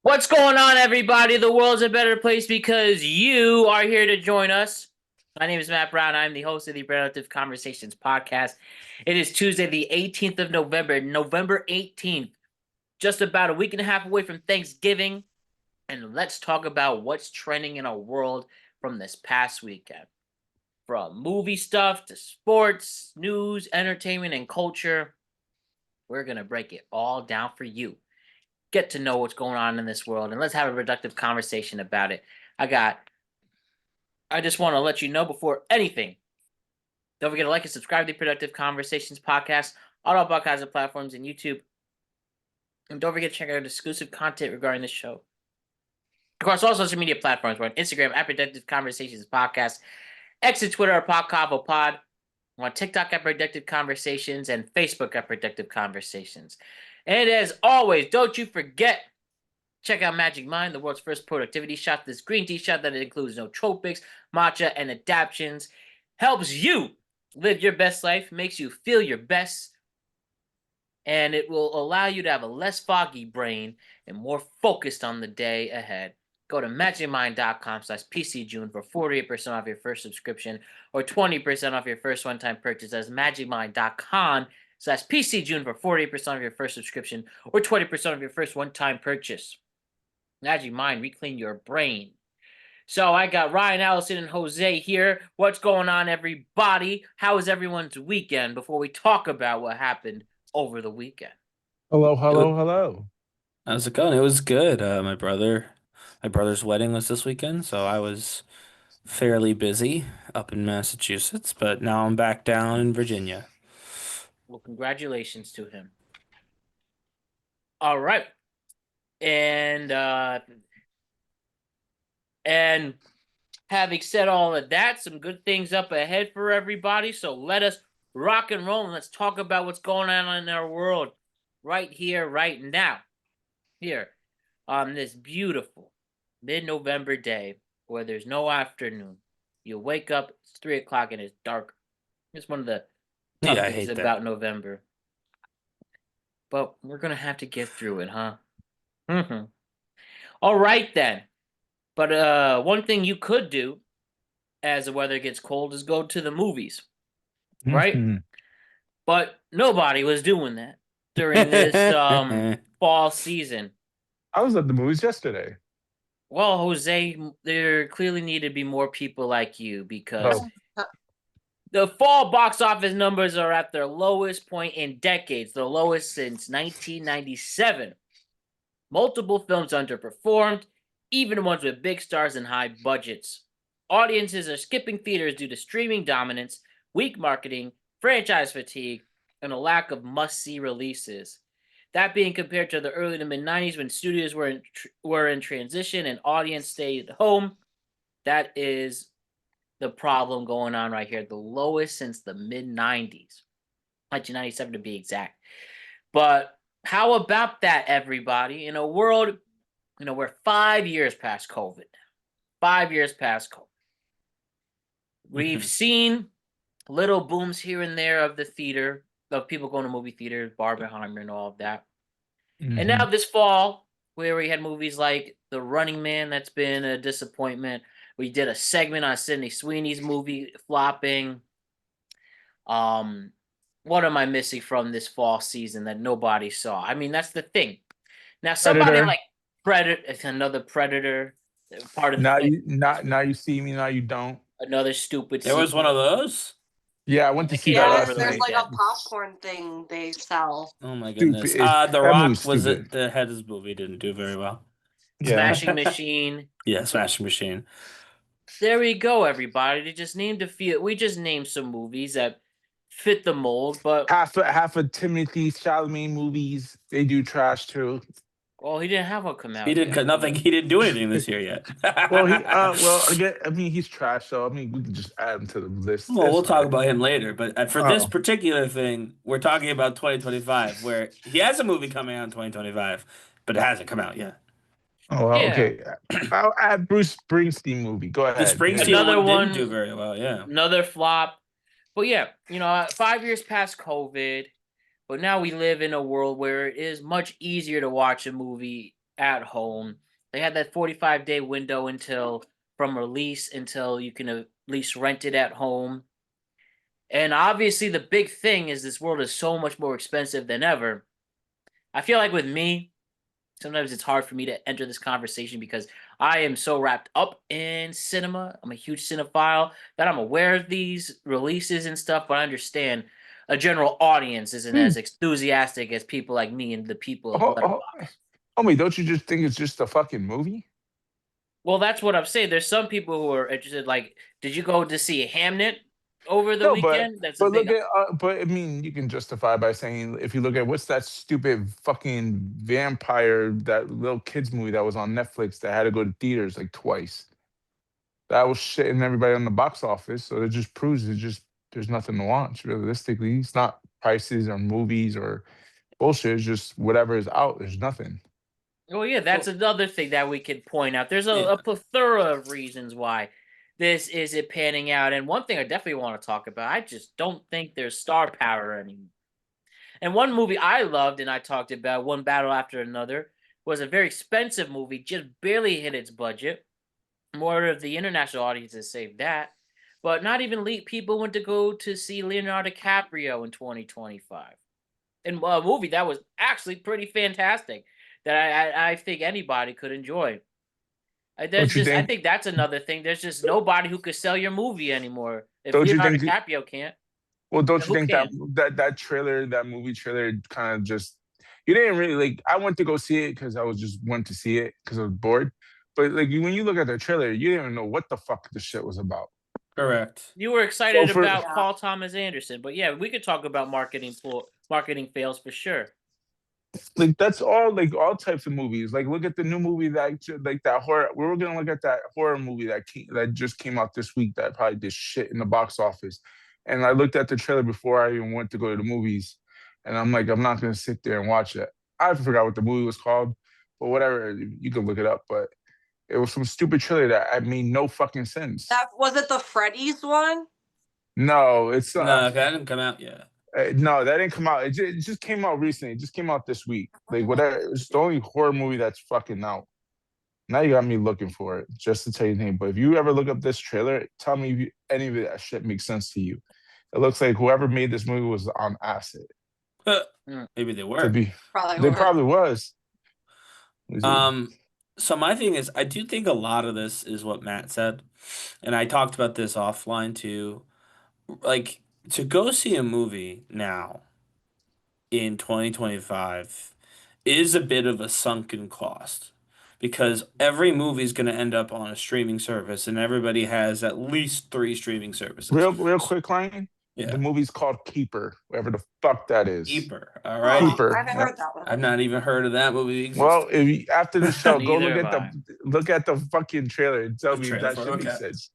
What's going on, everybody? The world's a better place because you are here to join us. My name is Matt Brown. I'm the host of the Relative Conversations podcast. It is Tuesday, the 18th of November, November 18th, just about a week and a half away from Thanksgiving. And let's talk about what's trending in our world from this past weekend. From movie stuff to sports, news, entertainment, and culture, we're going to break it all down for you. Get to know what's going on in this world, and let's have a productive conversation about it. I just want to let you know before anything, don't forget to like and subscribe to the Productive Conversations podcast on all podcast platforms and YouTube. And don't forget to check out exclusive content regarding this show. Across all social media platforms, we're on Instagram at Productive Conversations Podcast, X and Twitter at Podcovo Pod, we're on TikTok at Productive Conversations, and Facebook at Productive Conversations. And as always, don't you forget, check out Magic Mind, the world's first productivity shot. This green tea shot that includes nootropics, matcha, and adaptions. Helps you live your best life, makes you feel your best, and it will allow you to have a less foggy brain and more focused on the day ahead. Go to magicmind.com/PCJune for 48% off your first subscription or 20% off your first one-time purchase. That's magicmind.com/PCJune for 48% off your first subscription or 20% off your first one-time purchase. Magic Mind, reclaim your brain. So I got Ryan, Allison, and Jose here. What's going on, everybody? How was everyone's weekend before we talk about what happened over the weekend? Hello, It was, hello, hello. how's it going? It was good. My brother's wedding was this weekend, so I was fairly busy up in Massachusetts, but now I'm back down in Virginia. Well, congratulations to him. All right. And and having said all of that, some good things up ahead for everybody. So let us rock and roll and let's talk about what's going on in our world right here, right now. Here on this beautiful mid-November day where there's no afternoon. You wake up, it's 3 o'clock and it's dark. It's one of the tough Yeah, I things hate that. about November. But we're gonna have to get through it, huh? Mm-hmm. All right then. But one thing you could do as the weather gets cold is go to the movies, right? Mhm. But nobody was doing that during this fall season. I was at the movies yesterday. Well, Jose, there clearly need to be more people like you because Oh, the fall box office numbers are at their lowest point in decades, the lowest since 1997. Multiple films underperformed, even ones with big stars and high budgets. Audiences are skipping theaters due to streaming dominance, weak marketing, franchise fatigue, and a lack of must-see releases. That being compared to the early to mid 90s when studios were in transition and audience stayed home, that is the problem going on right here. The lowest since the mid 90s, 1997 to be exact. But how about that, everybody? In a world, we're 5 years past COVID. 5 years past COVID. We've Mhm. seen little booms here and there of the theater, of people going to movie theaters, Barbenheimer and all of that. And now hmm this fall, where we had movies like The Running Man, that's been a disappointment. We did a segment on Sydney Sweeney's movie flopping. Um, what am I missing from this fall season that nobody saw? I mean, that's the thing. Now, somebody Predator. like Predator, another Predator, part of Now the you, now you see me. Now you don't. another stupid There was one sequel. of those? Yeah, I went to That see came that out Yes, over last the there's night. like a weekend. popcorn thing they sell. Oh my Stupid. goodness. The That movie's Rock was stupid. it the head of his movie didn't do very well. Yeah. Smashing Machine. Yeah, Smashing Machine. There we go, everybody. They just named a few. We just named some movies that fit the mold, but Half of Timothy Chalamet movies, they do trash too. well, he didn't have one come He out did yet. nothing. He didn't do anything this year yet. I mean, he's trash. So I mean, we can just add him to the list. Well, It's we'll talk fine. about him later, but for this Oh, particular thing, we're talking about 2025, where he has a movie coming out in 2025, but it hasn't come out yet. oh, well, Yeah, okay. I'll add Bruce Springsteen movie. Go The ahead. Springsteen another one didn't do one, very well, yeah. another flop. But yeah, 5 years past COVID, but now we live in a world where it is much easier to watch a movie at home. They had that 45-day window from release until you can at least rent it at home. And obviously, the big thing is this world is so much more expensive than ever. I feel like with me, sometimes it's hard for me to enter this conversation because I am so wrapped up in cinema. I'm a huge cinephile that I'm aware of these releases and stuff, but I understand a general audience isn't Hmm. as enthusiastic as people like me and the people of Oh, Letterboxd. homie, don't you just think it's just a fucking movie? Well, that's what I'm saying. There's some people who are interested. Like, did you go to see Hamnet over the No, but weekend? That's a but big. look at but I mean, you can justify by saying if you look at what's that stupid fucking vampire that little kids movie that was on Netflix that had to go to theaters like twice. That was shitting everybody on the box office, so it just proves it just there's nothing to watch realistically. It's not prices or movies or bullshit. It's just whatever is out. There's nothing. Oh yeah, that's another thing that we could point out. There's Yeah. a plethora of reasons why this isn't panning out, and one thing I definitely want to talk about. I just don't think there's star power anymore. And one movie I loved and I talked about, One Battle After Another, was a very expensive movie, just barely hit its budget. More of the international audiences saved that, but not even people went to go to see Leonardo DiCaprio in 2025, in a movie that was actually pretty fantastic that I think anybody could enjoy. Don't you I think? think that's another thing. There's just nobody who could sell your movie anymore. If Don't you Leonardo think? DiCaprio can't, Well, don't then you who think that can? that trailer, that movie trailer, kind of just you didn't really like. I went to go see it because I was just went to see it because I was bored. But like when you look at the trailer, you didn't even know what the fuck the shit was about. Correct. You were So excited for about Paul Thomas Anderson, but yeah, we could talk about marketing fails for sure. like that's all types of movies. Like look at the new movie like that horror. We were gonna look at that horror movie that just came out this week that probably did shit in the box office. And I looked at the trailer before I even went to go to the movies, and I'm like, I'm not gonna sit there and watch it. I forgot what the movie was called, but whatever, you can look it up. But it was some stupid trailer that I made no fucking sense. That was it. The Freddy's one. No, it's No, that didn't come out yet. no, that didn't come out. It just came out recently. It just came out this week. Like whatever. It's the only horror movie that's fucking out. Now you got me looking for it just to tell you the name. But if you ever look up this trailer, tell me if any of that shit makes sense to you. It looks like whoever made this movie was on acid. Maybe they To were. be, Probably. they were. probably was. So my thing is, I do think a lot of this is what Matt said, and I talked about this offline too. Like to go see a movie now in 2025 is a bit of a sunken cost because every movie is going to end up on a streaming service, and everybody has at least three streaming services. Real quick, line. Yeah. The movie's called Keeper, whatever the fuck that is. Keeper. All right. Keeper. I haven't Yeah. heard that one. I've not even heard of that movie. Well, if you, after the show, go Neither look at have look at the fucking trailer and tell The me if trailer that for it, shit makes okay. sense.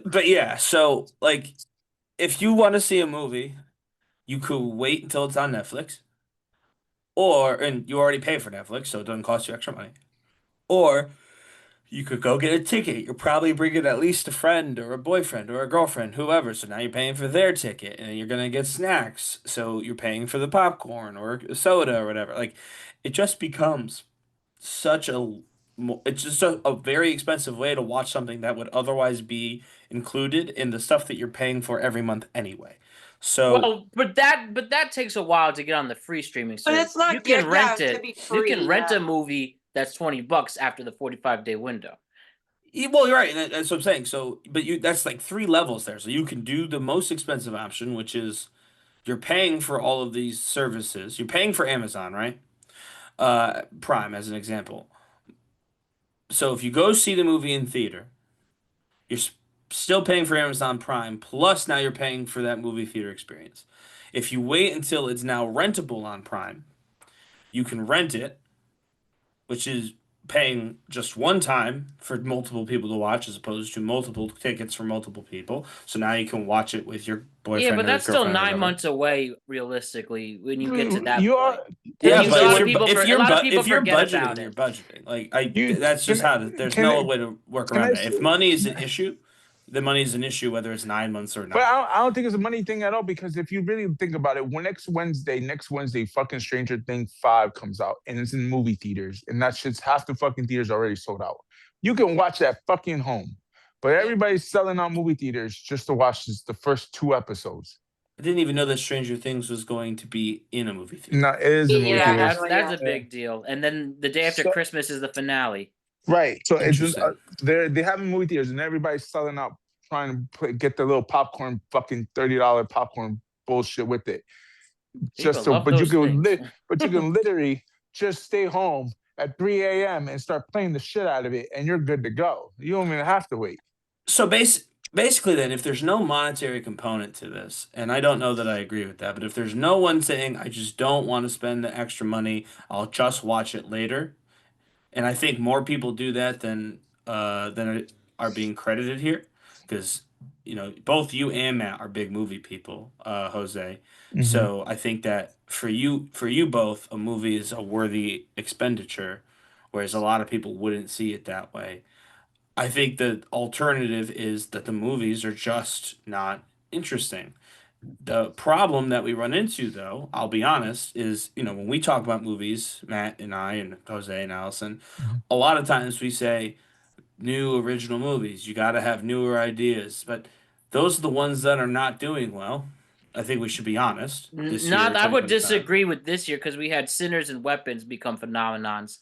But yeah, so like if you want to see a movie, you could wait until it's on Netflix. And you already pay for Netflix, so it doesn't cost you extra money. Or you could go get a ticket. You're probably bringing at least a friend or a boyfriend or a girlfriend, whoever. So now you're paying for their ticket and you're gonna get snacks. So you're paying for the popcorn or a soda or whatever. Like it just becomes such it's just a very expensive way to watch something that would otherwise be included in the stuff that you're paying for every month anyway. So Well, but that takes a while to get on the free streaming But service. it's not You can yeah, rent to it. be You free, can rent yeah. a movie that's $20 after the 45-day window. well, you're right. That's what I'm saying. So, but that's like three levels there. So you can do the most expensive option, which is you're paying for all of these services. You're paying for Amazon, right? Prime as an example. So if you go see the movie in theater, you're still paying for Amazon Prime, plus now you're paying for that movie theater experience. If you wait until it's now rentable on Prime, you can rent it, which is paying just one time for multiple people to watch as opposed to multiple tickets for multiple people. So now you can watch it with your boyfriend Yeah, but or that's still girlfriend or 9 whatever. months away, realistically, when you get to that You point. are Yeah, And but a lot of people if you're forget budgeting, about you're it. budgeting. Like you that's just can there's can no I way to work can I around that. If money is an issue, The money is an issue whether it's 9 months or not. But I don't think it's a money thing at all, because if you really think about it, next Wednesday, fucking Stranger Things 5 comes out and it's in movie theaters, and that shit's half the fucking theaters already sold out. You can watch that fucking home, but everybody's selling out movie theaters just to watch the first 2 episodes. I didn't even know that Stranger Things was going to be in a movie theater. No, it is a movie Yeah, theater. actually, That's yeah. a big deal. And then the day after So- Christmas is the finale. Right. So it's Interesting. they have movie theaters, and everybody's selling out, trying to get the little popcorn, fucking $30 popcorn bullshit with it. Just so, love but you those can things. but you can literally just stay home at 3 a.m. and start playing the shit out of it, and you're good to go. You don't even have to wait. So basically, then, if there's no monetary component to this, and I don't know that I agree with that, but if there's no one saying, I just don't want to spend the extra money, I'll just watch it later, and I think more people do that than are being credited here, because both you and Matt are big movie people, Jose. So I think that for you both, a movie is a worthy expenditure, whereas a lot of people wouldn't see it that way. I think the alternative is that the movies are just not interesting. The problem that we run into, though, I'll be honest, is when we talk about movies, Matt and I and Jose and Allison, a lot of times we say new original movies. You got to have newer ideas, but those are the ones that are not doing well. I think we should be honest. This year, Not, I would 2025. disagree with this year because we had Sinners and Weapons become phenomenons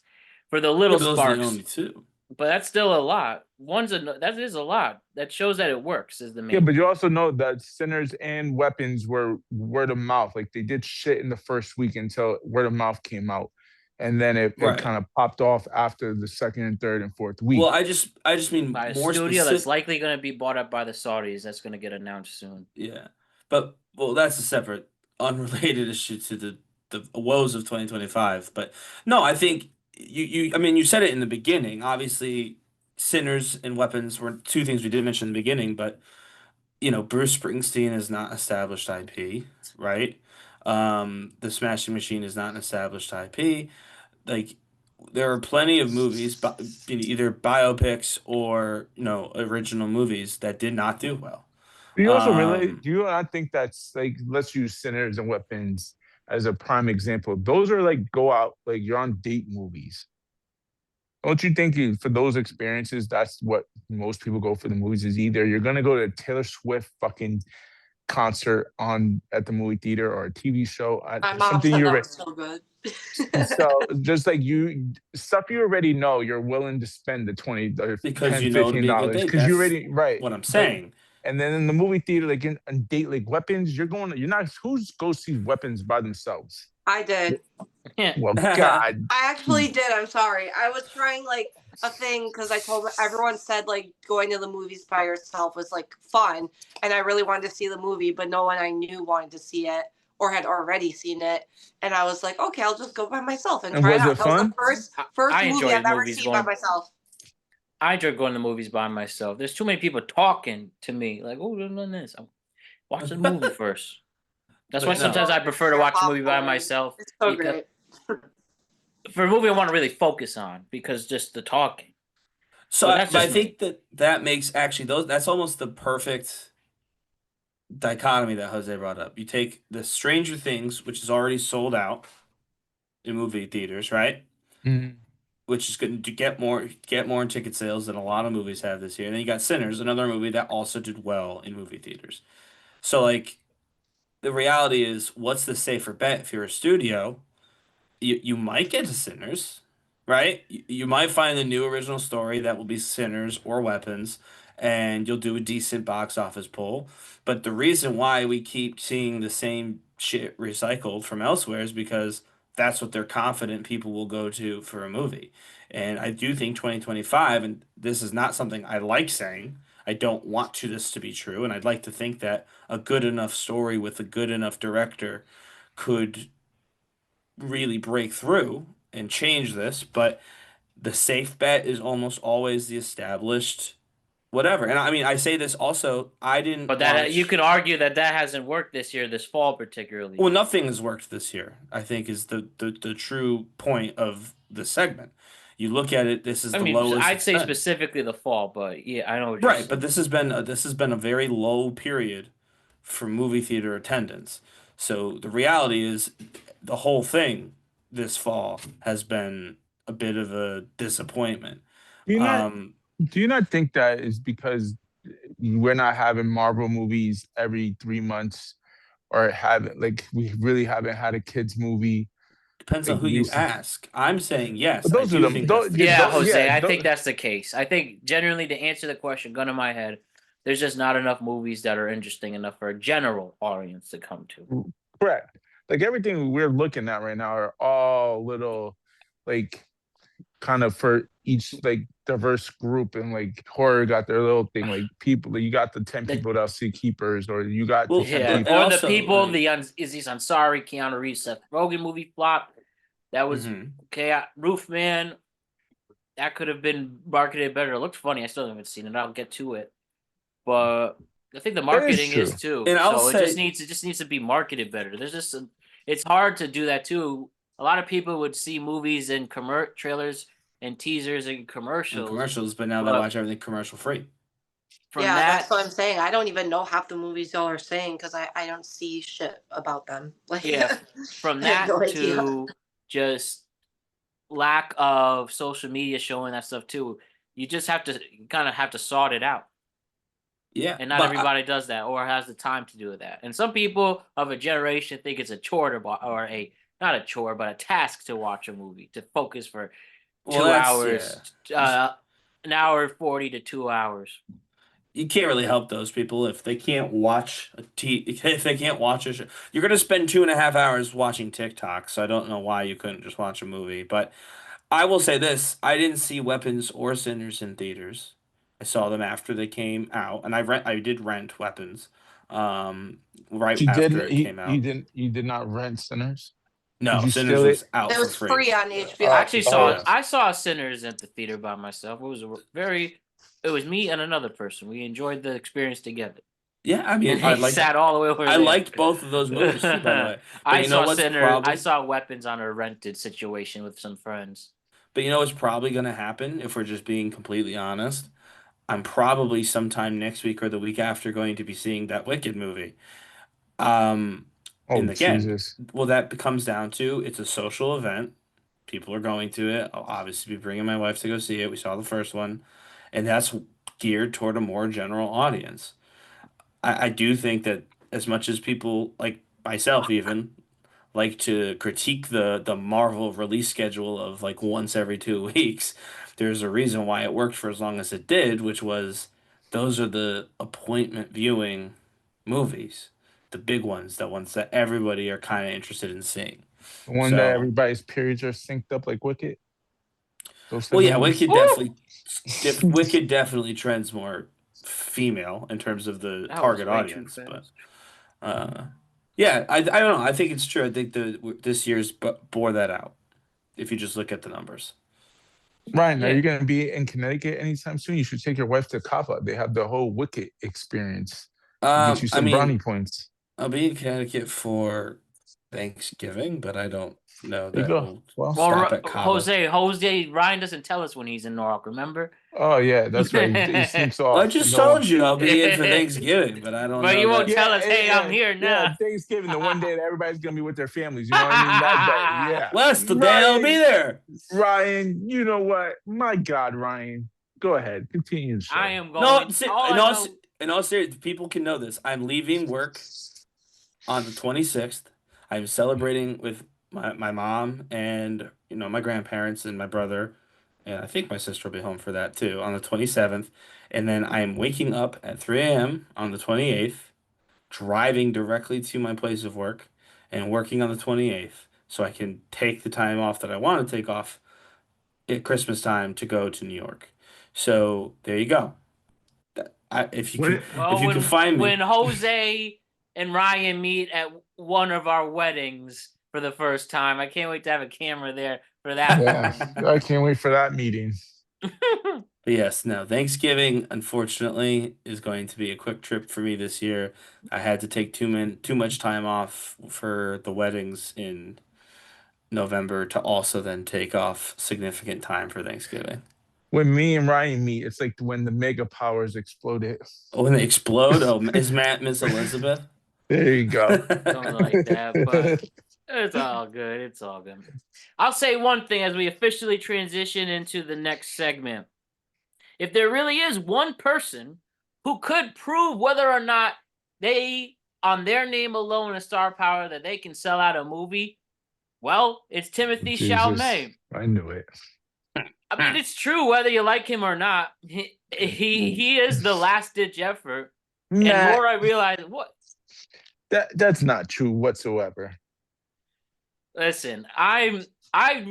for the Yeah, little but those are the sparks. only two. But that's still a lot. That is a lot. That shows that it works. Is the main. Yeah, but you also know that Sinners and Weapons were word of mouth. Like, they did shit in the first week until word of mouth came out, and then it Right. kind of popped off after the second and third and fourth week. Well, I just mean by a more studio that's specific. likely going to be bought up by the Saudis. That's going to get announced soon. Yeah, but that's a separate, unrelated issue to the woes of 2025. But no, I think I mean, you said it in the beginning. Obviously, Sinners and Weapons were two things we didn't mention in the beginning, but Bruce Springsteen is not established IP, right? The Smashing Machine is not an established IP. Like, there are plenty of movies, either biopics or original movies that did not do well. Do you also relate? Do you not think that's like, let's use Sinners and Weapons as a prime example? Those are like go out, like you're on date movies. Don't you think for those experiences, that's what most people go for the movies? Is either you're gonna go to a Taylor Swift fucking concert at the movie theater, or a TV show, My mom something said you that already. was so good. So just like stuff you already know, you're willing to spend the 20 or Because 10, you know it'll be a good $15 date. because you That's already right. what I'm But- saying. And then in the movie theater, like in date, like Weapons, you're not, who's go see Weapons by themselves? I did. Well, God. I actually did. I'm sorry. I was trying like a thing because I told everyone said like going to the movies by yourself was like fun, and I really wanted to see the movie, but no one I knew wanted to see it or had already seen it, and I was like, okay, I'll just go by myself and And try was it out. it That was fun? the first I movie enjoyed I've ever movies seen by going- myself. I enjoy going to movies by myself. There's too many people talking to me. Like, oh, we're doing this. Watch the movie first. That's But why no. sometimes I prefer to watch a movie by Popcorn. myself. It's so because- great. For a movie I want to really focus on, because just the talking. So But that's I just me. think that makes actually that's almost the perfect dichotomy that Jose brought up. You take the Stranger Things, which is already sold out in movie theaters, right? Mhm. Which is going to get more in ticket sales than a lot of movies have this year. And then you got Sinners, another movie that also did well in movie theaters. So like, the reality is, what's the safer bet if you're a studio? You might get to Sinners, right? You might find a new original story that will be Sinners or Weapons, and you'll do a decent box office pull. But the reason why we keep seeing the same shit recycled from elsewhere is because that's what they're confident people will go to for a movie. And I do think 2025, and this is not something I like saying, I don't want this to be true, and I'd like to think that a good enough story with a good enough director could really break through and change this, but the safe bet is almost always the established whatever. And I mean, I say this also, I didn't But that watch- you could argue that hasn't worked this year, this fall particularly. well, nothing has worked this year, I think, is the true point of the segment. You look at it, this is I the mean, lowest I'd it's say been. specifically the fall, but yeah, I know what you're Right, but saying. this has been a very low period for movie theater attendance. So the reality is the whole thing this fall has been a bit of a disappointment. Do you not Um, do you not think that is because we're not having Marvel movies every 3 months, or haven't like we really haven't had a kids movie Depends on like who you recent? ask. I'm saying yes, But I those are do them. think that's the Yeah, case. Jose, I think that's the case. I think generally to answer the question, gun to my head, there's just not enough movies that are interesting enough for a general audience to come to. Correct. Like everything we're looking at right now are all little, like kind of for each like diverse group, and like horror got their little thing. Like people, you got the 10 people that'll see Keepers, or you got the Well, 10 people. and Or the also people, like, Aziz Ansari, Keanu Reeves, Seth Rogen movie flop. That was mhm. okay. Roofman, that could have been marketed better. It looked funny. I still haven't seen it. I'll get to it, but I think the That is marketing true. is too. And I'll So say, it just needs to be marketed better. It's hard to do that too. A lot of people would see movies and trailers and teasers and and commercials, commercials, but now they but watch everything commercial free. from Yeah, that's that, what I'm saying. I don't even know half the movies y'all are saying because I don't see shit about them. Like, yeah, from I have that no idea. to just lack of social media showing that stuff too. You just have to kind of have to sort it out. Yeah, And not everybody does that or has the time to do that. And some people of a generation think it's a chore to or a not a chore, but a task to watch a movie, to focus for well, 2 hours, an hour 40 to 2 hours. you can't really help those people if they can't watch if they can't watch a show. You're gonna spend 2.5 hours watching TikTok, so I don't know why you couldn't just watch a movie. But I will say this: I didn't see Weapons or Sinners in theaters. I saw them after they came out, and I did rent Weapons, right You after didn't. it came You out. didn't. You did not rent Sinners. Did No, you Sinners steal was it? out It for was free. free on I HBO. actually Oh, Yeah. saw Sinners at the theater by myself. It was me and another person. We enjoyed the experience together. Yeah, I mean, And they sat all the way over I there. liked both of those movies too, by the way. But you know what's I probably saw Weapons on a rented situation with some friends. but you know what's probably gonna happen if we're just being completely honest? I'm probably sometime next week or the week after going to be seeing that Wicked movie. Um, oh and again, Jesus! well, that comes down to it's a social event. People are going to it. I'll obviously be bringing my wife to go see it. We saw the first one, and that's geared toward a more general audience. I do think that as much as people like myself even like to critique the Marvel release schedule of like once every 2 weeks, there's a reason why it worked for as long as it did, which was those are the appointment viewing movies, the big ones, the ones that everybody are kind of interested in seeing. The one that So, everybody's periods are synced up like Wicked. Those type well, of yeah, movies. Wicked definitely trends more female in terms of the That was target way too audience, but fast. uh, yeah, I don't know. I think it's true. I think this year's bore that out. If you just look at the numbers. Ryan, are Yeah. you going to be in Connecticut anytime soon? You should take your wife to Kava. They have the whole Wicked experience. Get you I some mean, brownie points. I'll be in Connecticut for Thanksgiving, but I don't know There you that go. we'll Well, stop at Cava. Ryan doesn't tell us when he's in Norwalk, remember? oh yeah, that's right. He sneaks Well, I off. just No. told you I'll be in for Thanksgiving, but I don't But know you won't that. tell Yeah, us, yeah, hey, I'm yeah, here yeah. now. Thanksgiving, the one day that everybody's gonna be with their families. You know what I mean? That yeah. Wes, the day I'll be there. Ryan, you know what? My God, Ryan, go ahead, continue the show. I am No, going. All I know, in all seriousness, people can know this. I'm leaving work on the 26th. I'm celebrating with my mom and my grandparents and my brother, and I think my sister will be home for that too on the 27th. And then I am waking up at 3 a.m. on the 28th, driving directly to my place of work and working on the 28th so I can take the time off that I want to take off at Christmas time to go to New York. So there you go. If you What? when find me, Jose and Ryan meet at one of our weddings for the first time, I can't wait to have a camera there for that. Yeah, I can't wait for that meeting. but yes, no, Thanksgiving unfortunately is going to be a quick trip for me this year. I had to take too much time off for the weddings in November to also then take off significant time for Thanksgiving. When me and Ryan meet, it's like when the mega powers exploded. Oh, when they explode? Oh, is Matt Miss Elizabeth? There you go. Something like that, but it's all good. It's all good. I'll say one thing as we officially transition into the next segment. If there really is one person who could prove whether or not they, on their name alone, a star power, that they can sell out a movie, well, it's Timothée Jesus, Chalamet. I knew it. I mean, it's true whether you like him or not. He is the last ditch effort. And Matt, more I realize, what? that's not true whatsoever. Listen, I like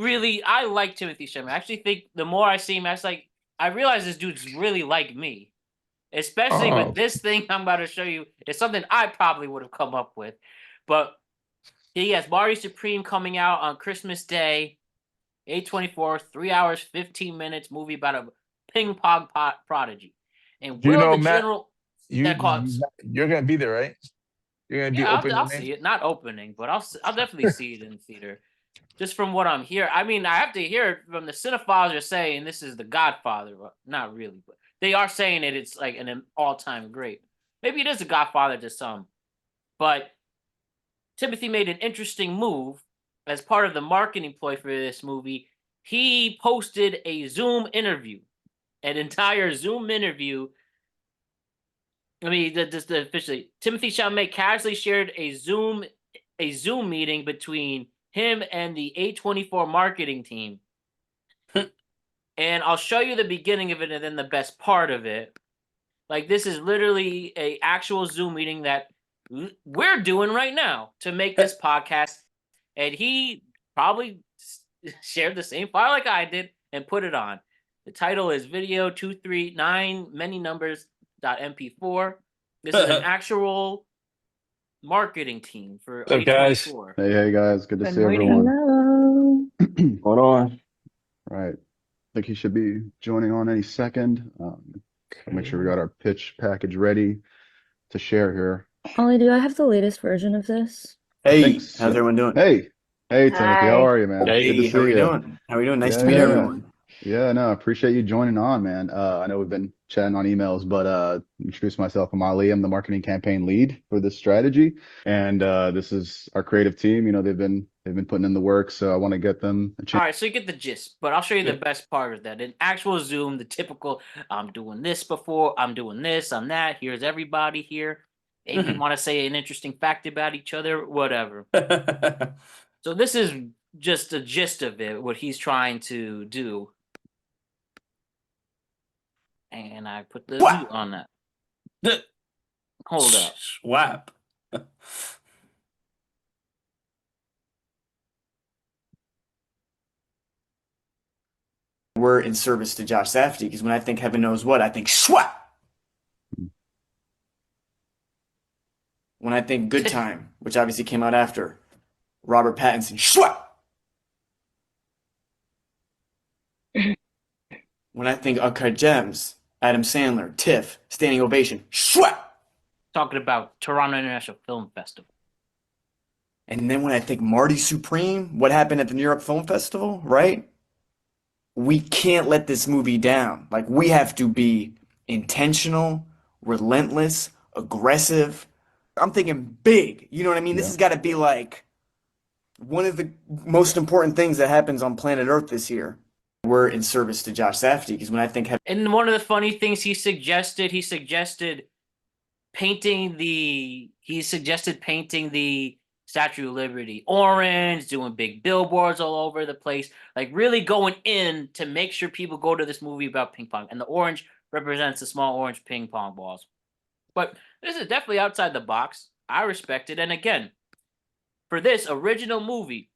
Timothée Chalamet. I actually think the more I see him, I realize this dude's really like me. Especially Oh. with this thing I'm about to show you. It's something I probably would have come up with. But he has Marty Supreme coming out on Christmas Day, 8/24, 3 hours, 15 minutes, movie about a ping pong prodigy. And Do you know, the Matt, general you're gonna be there, right? You're gonna be opening. I'll see it. Not opening, but I'll definitely see it in the theater. Just from what I'm hearing. I mean, I have to hear it from the cinephiles are saying this is the Godfather, but not really. But they are saying it's like an all-time great. Maybe it is a Godfather to some. But Timothy made an interesting move as part of the marketing ploy for this movie. He posted a Zoom interview, an entire Zoom interview. I mean, just officially, Timothée Chalamet casually shared a Zoom meeting between him and the A24 marketing team. And I'll show you the beginning of it and then the best part of it. Like, this is literally a actual Zoom meeting that we're doing right now to make this podcast. And he probably shared the same file like I did and put it on. The title is video 239 many numbers.mp4. This is an actual marketing team for What's up, guys? Hey guys, good to see morning. everyone. Hello. Hold on. Right, I think he should be joining on any second. Make sure we got our pitch package ready to share here. Ollie, do I have the latest version of this? Hey, Thanks. how's everyone doing? Hey, Timothy, Hi. how are you, man? Hey, Good to how are see you you. doing? How are you doing? Nice to Yeah, meet yeah. everyone. Yeah, no, I appreciate you joining on, man. I know we've been chatting on emails, but introduce myself. I'm Ali. I'm the marketing campaign lead for this strategy, and this is our creative team. You know, they've been putting in the work, so I want to get them a All chance. right, so you get the gist, but I'll show you Yeah. the best part of that. In actual Zoom, the typical, I'm doing this before, I'm doing this, I'm that, here's everybody here. Maybe you want to say an interesting fact about each other, whatever. So this is just the gist of it, what he's trying to do. And I put the What? mute on that. The- Hold up. Swap. We're in service to Josh Safdie because when I think heaven knows what, I think swap. When I think Good Time, which obviously came out after, Robert Pattinson, swap. When I think Uncut Gems, Adam Sandler, Tiff, standing ovation, swap. Talking about Toronto International Film Festival. And then when I think Marty Supreme, what happened at the New York Film Festival, right? We can't let this movie down. Like, we have to be intentional, relentless, aggressive. I'm thinking big. You know what I mean? This Yeah. has got to be like one of the most important things that happens on planet Earth this year. We're in service to Josh Safdie because when I think And one of the funny things he suggested painting the Statue of Liberty orange, doing big billboards all over the place, like really going in to make sure people go to this movie about ping pong. And the orange represents the small orange ping pong balls. But this is definitely outside the box. I respect it. And again, for this original movie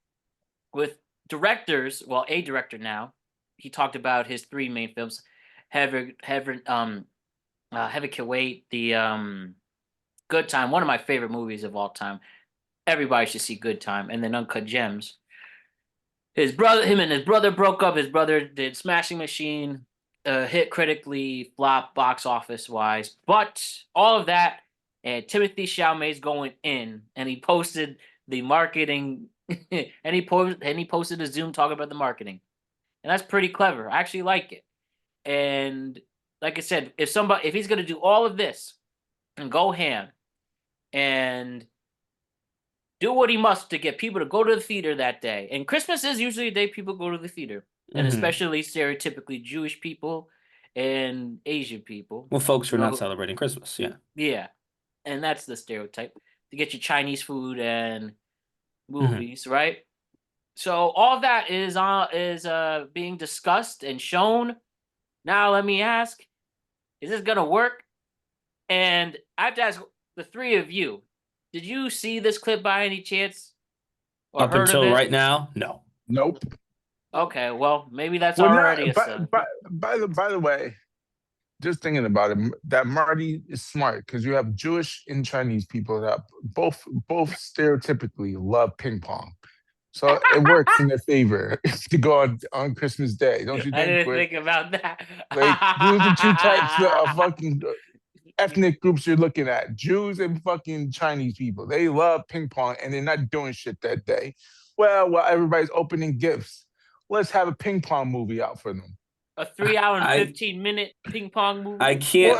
with directors, well, a director now, he talked about his three main films, Heaven Can Wait, the Good Time, one of my favorite movies of all time. Everybody should see Good Time, and then Uncut Gems. Him and his brother broke up. His brother did Smashing Machine, hit critically, flop box office wise, but all of that, and Timothée Chalamet's going in, and he posted the marketing and he posted a Zoom talking about the marketing, and that's pretty clever. I actually like it. And like I said, if he's gonna do all of this and go ham and do what he must to get people to go to the theater that day, and Christmas is usually a day people go to the theater, and especially stereotypically Jewish people and Asian people. Well, folks who are not celebrating Christmas, yeah. Yeah, and that's the stereotype, to get your Chinese food and movies, right? So all that is being discussed and shown. Now let me ask, is this gonna work? And I have to ask the three of you, did you see this clip by any chance? Or Up heard until of it? right now, no. Nope. Okay, well, maybe that's Well, already a not, sign. by the way, just thinking about it, that Marty is smart because you have Jewish and Chinese people that both stereotypically love ping pong. So it works in their favor to go on Christmas Day, don't you think? I didn't think about that. Like, who's the two types of fucking ethnic groups you're looking at? Jews and fucking Chinese people. They love ping pong and they're not doing shit that day. Well, while everybody's opening gifts, let's have a ping pong movie out for them. A 3-hour and 15-minute ping pong movie. I can't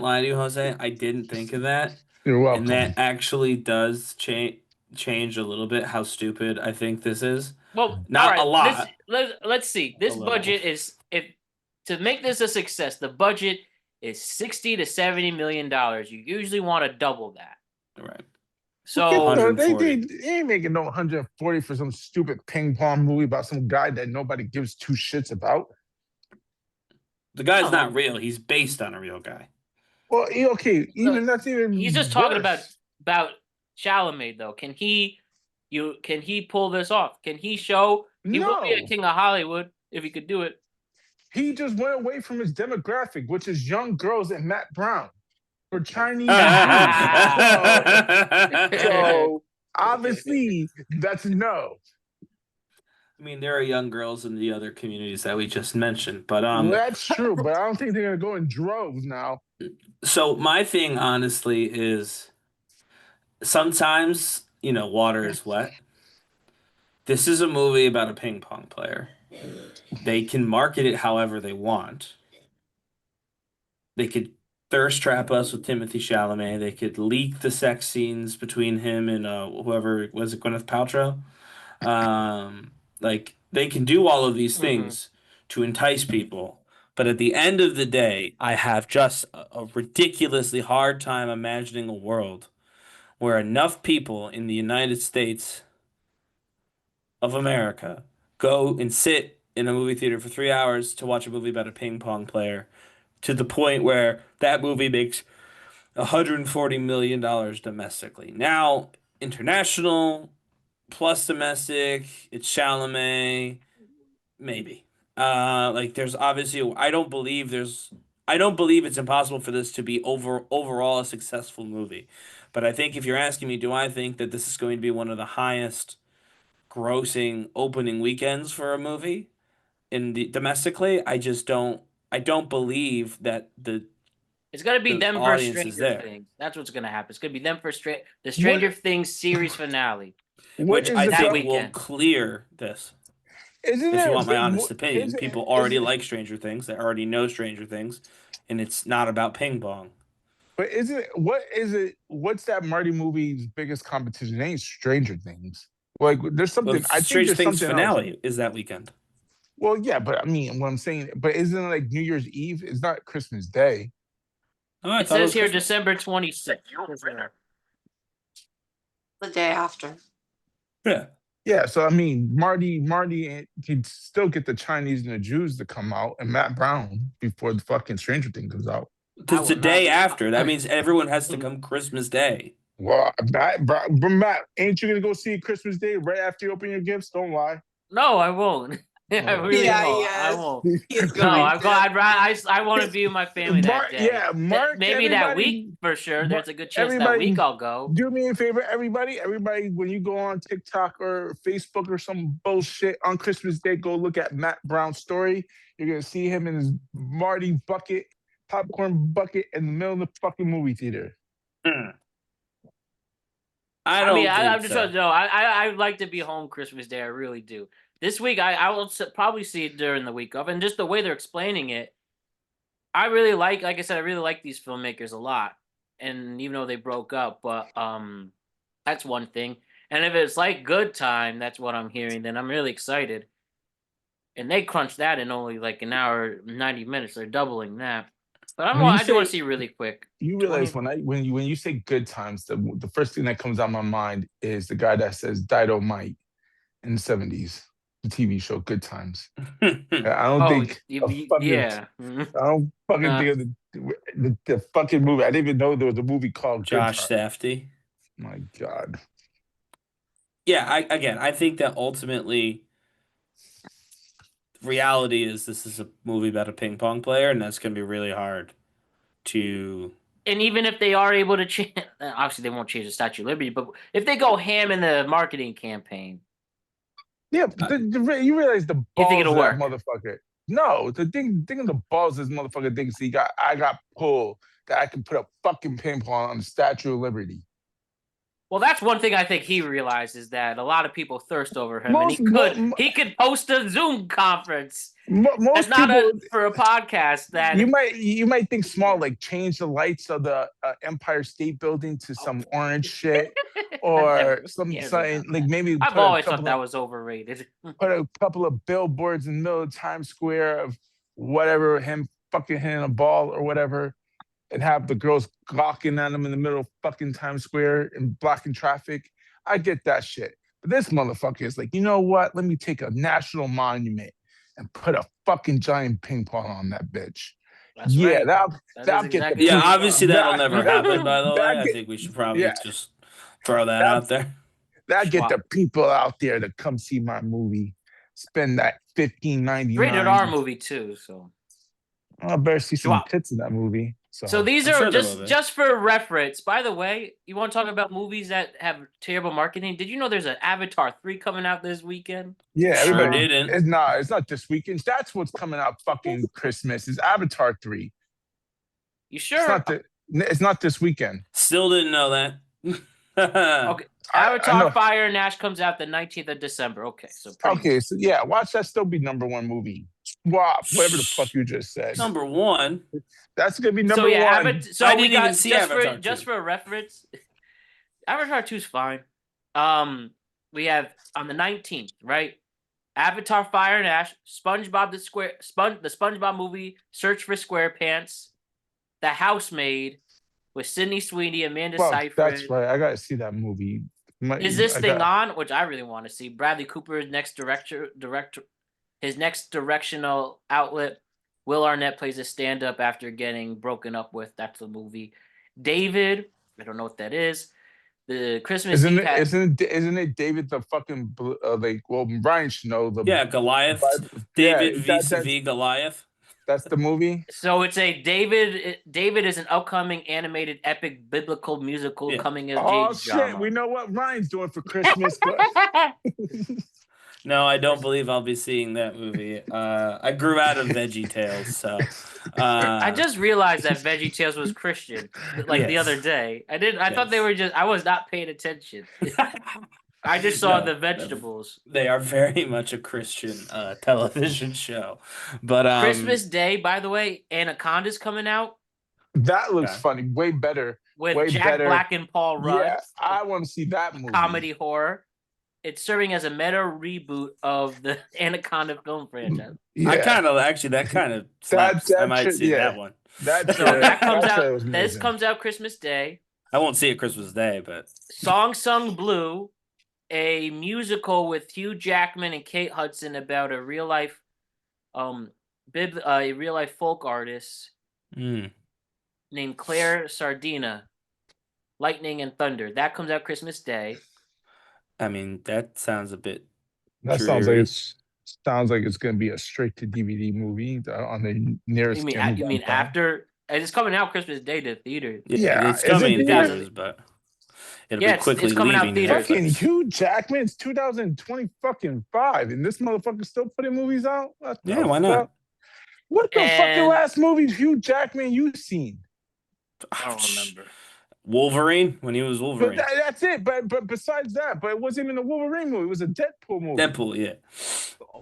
lie to you, Jose. I didn't think of that. You're welcome. And that actually does change a little bit how stupid I think this is. Well, not all right, a lot. Let's see. This budget is, if to make this a success, the budget is $60 to $70 million. You usually want to double that. Right. So they ain't making no 140 for some stupid ping pong movie about some guy that nobody gives two shits about. The guy's not real. He's based on a real guy. Well, okay, that's even. He's just talking about Chalamet though. Can he pull this off? Can he show he will be a king of Hollywood if he could do it? He just went away from his demographic, which is young girls and Matt Brown for Chinese Jews. So obviously that's a no. I mean, there are young girls in the other communities that we just mentioned, but that's true. But I don't think they're gonna go in droves now. So my thing, honestly, is sometimes water is wet. This is a movie about a ping pong player. They can market it however they want. They could thirst trap us with Timothée Chalamet. They could leak the sex scenes between him and whoever was it, Gwyneth Paltrow. Like they can do all of these things to entice people, but at the end of the day, I have just a ridiculously hard time imagining a world where enough people in the United States of America go and sit in a movie theater for 3 hours to watch a movie about a ping pong player, to the point where that movie makes $140 million domestically. Now, international plus domestic, it's Chalamet, maybe. Like there's obviously, I don't believe it's impossible for this to be overall a successful movie. But I think if you're asking me, do I think that this is going to be one of the highest grossing opening weekends for a movie domestically? I don't believe that it's gonna be them for audience is Stranger there. Things. That's what's gonna happen. It's gonna be them for the Stranger Things series finale, which I think will clear this. If you want my honest opinion, people already like Stranger Things. They already know Stranger Things, and it's not about ping pong. But what's that Marty movie's biggest competition? It ain't Stranger Things. Like there's something. I think Stranger there's Things something finale else. is that weekend. Well, yeah, but I mean, what I'm saying, but isn't it like New Year's Eve? It's not Christmas Day. Oh, it says here December 26th. The day after. Yeah. Yeah, so I mean, Marty can still get the Chinese and the Jews to come out, and Matt Brown before the fucking Stranger Thing comes out. It's the day after. That means everyone has to come Christmas Day. Well, Matt, ain't you gonna go see Christmas Day right after you open your gifts? Don't lie. No, I won't. I really won't. I won't. I want to be with my family that day. Yeah, maybe that week for sure. There's a good chance that week I'll go. Do me a favor, everybody, when you go on TikTok or Facebook or some bullshit on Christmas Day, go look at Matt Brown's story. You're gonna see him in his Marty popcorn bucket in the middle of the fucking movie theater. I mean, don't I'm think just so. trying to know. I like to be home Christmas Day. I really do. This week, I will probably see it during the week of, and just the way they're explaining it, I really like I said, I really like these filmmakers a lot. And even though they broke up, but that's one thing. And if it's like Good Time, that's what I'm hearing, then I'm really excited. And they crunched that in only like an hour, 90 minutes. They're doubling that. But When you I do want to say see really quick. you 20. realize when you say good times, the first thing that comes out of my mind is the guy that says Dynamite in the 70s, the TV show Good Times. I don't think Yeah. I don't fucking Uh, think of the fucking movie. I didn't even know there was a movie called Good Josh Times. Safdie. My God. Yeah, I think that ultimately reality is this is a movie about a ping pong player, and that's going to be really hard to. and even if they are able to change, obviously they won't change the Statue of Liberty, but if they go ham in the marketing campaign, Yeah, you realize the you think balls it'll of that work? motherfucker. No, the thing of the balls of this motherfucker thinks I got pulled that I can put a fucking ping pong on the Statue of Liberty. Well, that's one thing I think he realizes, that a lot of people thirst over him, and Most mo- he could post a Zoom conference. most That's not people for a podcast. That you might think small, like change the lights of the Empire State Building to some orange shit, or something like maybe I've always thought that was overrated. put a couple of billboards in the middle of Times Square of whatever, him fucking hitting a ball or whatever, and have the girls gawking at him in the middle of fucking Times Square and blocking traffic. I get that shit. But this motherfucker is like, you know what? Let me take a national monument and put a fucking giant ping pong on that bitch. That's Yeah, right. that'll get exactly the Yeah, what he obviously wants. that'll never happen. By the way, I get, think we should probably yeah, just throw that that out there. that get the Swap. people out there to come see my movie. Spend that $15.99. Rated R movie too, so I better see some Swap. tits in that movie. So these I'm are sure there will be. just for reference. By the way, you want to talk about movies that have terrible marketing? Did you know there's an Avatar 3 coming out this weekend? Yeah, Sure everybody. didn't. It's not this weekend. That's what's coming out fucking Christmas. Is Avatar 3. You sure? It's not this weekend. Still didn't know that. Okay. I Avatar know. Fire and Ash comes out the 19th of December. Okay, so Okay, so yeah, watch that still be #1 movie. Swap, whatever the fuck you just said. Number one. That's gonna be number so yeah, one. so I we didn't got even see just Avatar for 2. a reference. Avatar 2 is fine. We have on the 19th, right? Avatar Fire and Ash, SpongeBob the SpongeBob movie, Search for SquarePants, The Housemaid with Sydney Sweeney, Amanda Fuck, Seyfried. that's right. I gotta see that movie. Is this thing on? Which I really want to see. Bradley Cooper's next director, his next directional outlet. Will Arnett plays a stand-up after getting broken up with. That's the movie. David, I don't know what that is. The Christmas isn't Eve isn't it David the fucking Brian should know the Goliath. David v Goliath. That's the movie. So it's a David. David is an upcoming animated epic biblical musical coming of age shit, drama. we know what Ryan's doing for Christmas. No, I don't believe I'll be seeing that movie. I grew out of Veggie Tales, so I just realized that Veggie Tales was Christian, like the other day. I thought they were just. I was not paying attention. I just saw the vegetables. They are very much a Christian television show. But Christmas Day, by the way, Anaconda's coming out. That looks funny. Way better. With Jack Black and Paul Rudd. Yeah, I want to see that movie. Comedy horror. It's serving as a meta reboot of the Anaconda film franchise. Yeah. I kind of that kind of slaps. I might see that one. That comes out. This comes out Christmas Day. I won't see it Christmas Day, but Song Sung Blue, a musical with Hugh Jackman and Kate Hudson about a real life, folk artist named Claire Sardina, Lightning and Thunder. That comes out Christmas Day. I mean, that sounds a bit. That sounds like it's going to be a straight to DVD movie on the nearest. You mean after? It's coming out Christmas Day to theater. Yeah, it's coming in theaters, but it'll be quickly coming leaving. Out theaters. Fucking Hugh Jackman. It's 2025, and this motherfucker still putting movies out. Yeah, why not? What the fucking last movie Hugh Jackman you seen? I don't remember. Wolverine when he was Wolverine. But that's it. But besides that, but it wasn't even a Wolverine movie. It was a Deadpool movie. Deadpool, yeah.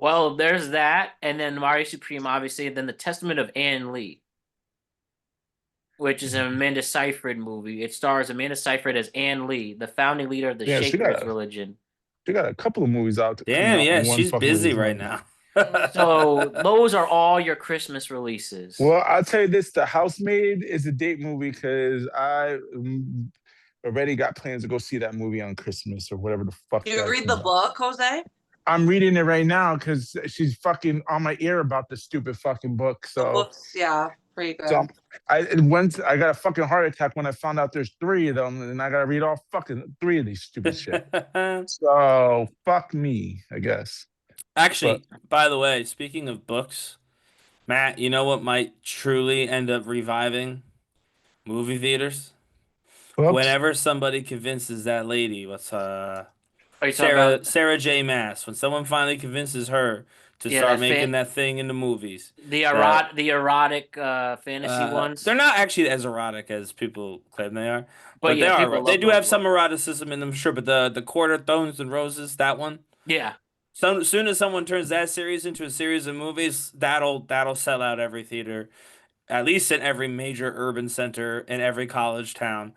Well, there's that, and then Mario Supreme, obviously, and then the Testament of Ann Lee, which is an Amanda Seyfried movie. It stars Amanda Seyfried as Ann Lee, the founding leader of the Yeah, Shakers religion. She got a couple of movies out. Damn, yeah, on one she's fucking busy release right now. now. So those are all your Christmas releases. Well, I'll tell you this: The Housemaid is a date movie because I already got plans to go see that movie on Christmas or whatever the fuck. You that read comes the out. book, Jose? I'm reading it right now because she's fucking on my ear about the stupid fucking book. The So, book's, yeah, pretty good. so I got a fucking heart attack when I found out there's 3 of them, and I gotta read all fucking 3 of these stupid shit. So fuck me, I guess. Actually, by the way, speaking of books, Matt, you know what might truly end up reviving movie theaters? Books? Whenever somebody convinces that lady, what's Are you talking about Sarah J. Maas, when someone finally convinces her to start making that thing into movies. the erotic fantasy ones? They're not actually as erotic as people claim they are, but yeah, they are. people They love do those have some ones. eroticism in them, sure. But the Court of Thorns and Roses, that one. Yeah. So soon as someone turns that series into a series of movies, that'll sell out every theater, at least in every major urban center in every college town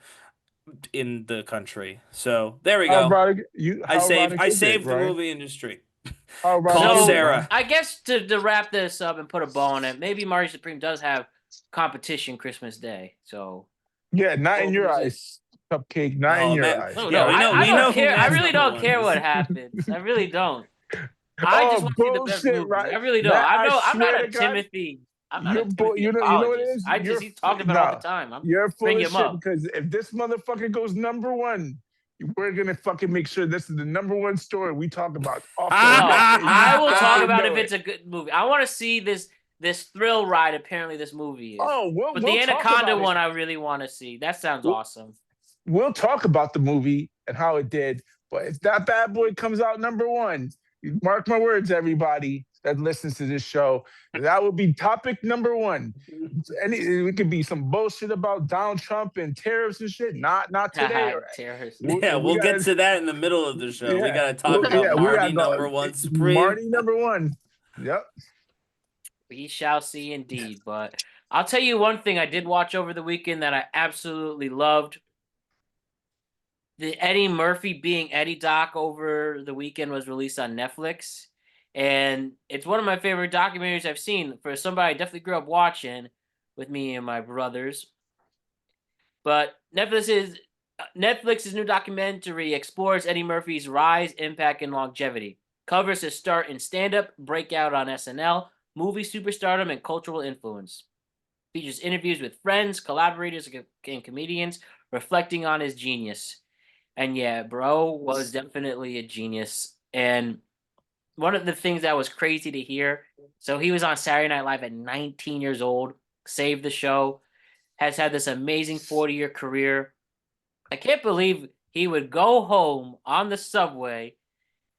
in the country. So there we How go. erotic? I is it, saved the Ryan? movie industry. How erotic Call is it, Sarah. Ryan? I guess to wrap this up and put a bow on it, maybe Mario Supreme does have competition Christmas Day. So Yeah, not in your What was it? eyes, Cupcake. Not in Oh, your man. eyes. no, Yeah, no, we know- I we don't know who care. I Matt's really number don't one care is. what happens. I really don't. I Oh, just want to see the best bullshit, movie. right? I really don't. Matt, I'm I not swear a to God, Timothy. I'm not a you're Timothy you know what it apologist. is? I just he's talked about it all the time. You're full bring of him shit up. because if this motherfucker goes number 1, we're gonna fucking make sure this is the number 1 story we talk about off the No, rip. I will You talk fucking about know if it's a good movie. I want to see this thrill ride. Apparently, this movie is. Oh, but we'll the talk Anaconda about it. one, I really want to see. That sounds awesome. We'll talk about the movie and how it did. But if that bad boy comes out number 1, mark my words, everybody that listens to this show, that will be topic number 1. It could be some bullshit about Donald Trump and tariffs and shit. Not today. Terrorist. Yeah, we'll get to that in the middle of the show. We got to talk about we Marty gotta go. number 1 Supreme. Marty number 1. Yep. We shall see indeed. But I'll tell you one thing I did watch over the weekend that I absolutely loved. The Eddie Murphy Being Eddie doc over the weekend was released on Netflix. And it's one of my favorite documentaries I've seen for somebody I definitely grew up watching with me and my brothers. But Netflix's new documentary explores Eddie Murphy's rise, impact, and longevity. Covers his start in stand-up, breakout on SNL, movie superstardom, and cultural influence. Features interviews with friends, collaborators, and comedians reflecting on his genius. And yeah, bro was definitely a genius. And one of the things that was crazy to hear, so he was on Saturday Night Live at 19 years old, saved the show, has had this amazing 40-year career. I can't believe he would go home on the subway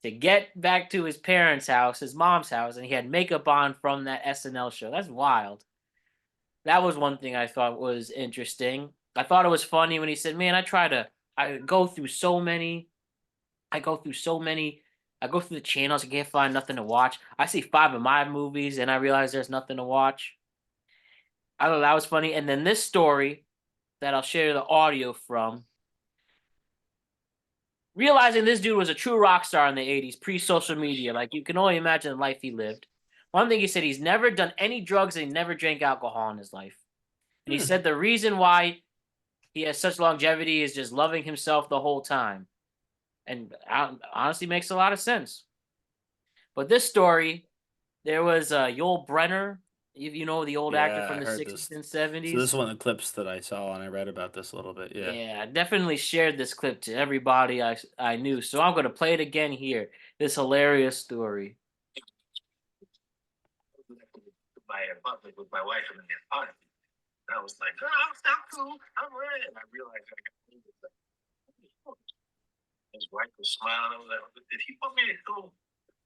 to get back to his parents' house, his mom's house, and he had makeup on from that SNL show. That's wild. That was one thing I thought was interesting. I thought it was funny when he said, man, I go through the channels, I can't find nothing to watch. I see 5 of my movies and I realize there's nothing to watch. I thought that was funny. And then this story that I'll share the audio from, realizing this dude was a true rock star in the 80s, pre-social media. Like, you can only imagine the life he lived. One thing he said, he's never done any drugs and he never drank alcohol in his life. And he said the reason why he has such longevity is just loving himself the whole time. And honestly makes a lot of sense. But this story, there was Yul Brynner, you know, the old actor from the 60s and 70s. So this is one of the clips that I saw and I read about this a little bit. Yeah, I definitely shared this clip to everybody I knew. So I'm going to play it again here. This hilarious story. My apartment with my wife in the apartment. And I was like, oh, I'm cool. I'm ready. And I realized I got his wife was smiling. I was like, did he want me to go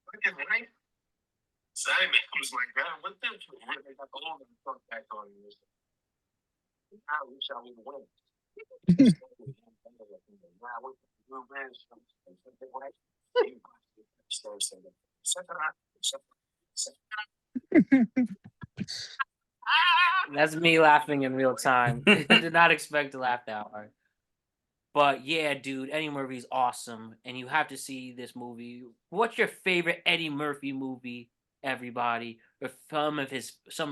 fucking right? Simon was like, God, what the? I got the whole front back on. I wish I would have went. That's me laughing in real time. I did not expect to laugh that hard. But yeah, dude, Eddie Murphy's awesome, and you have to see this movie. What's your favorite Eddie Murphy movie, everybody? Or some of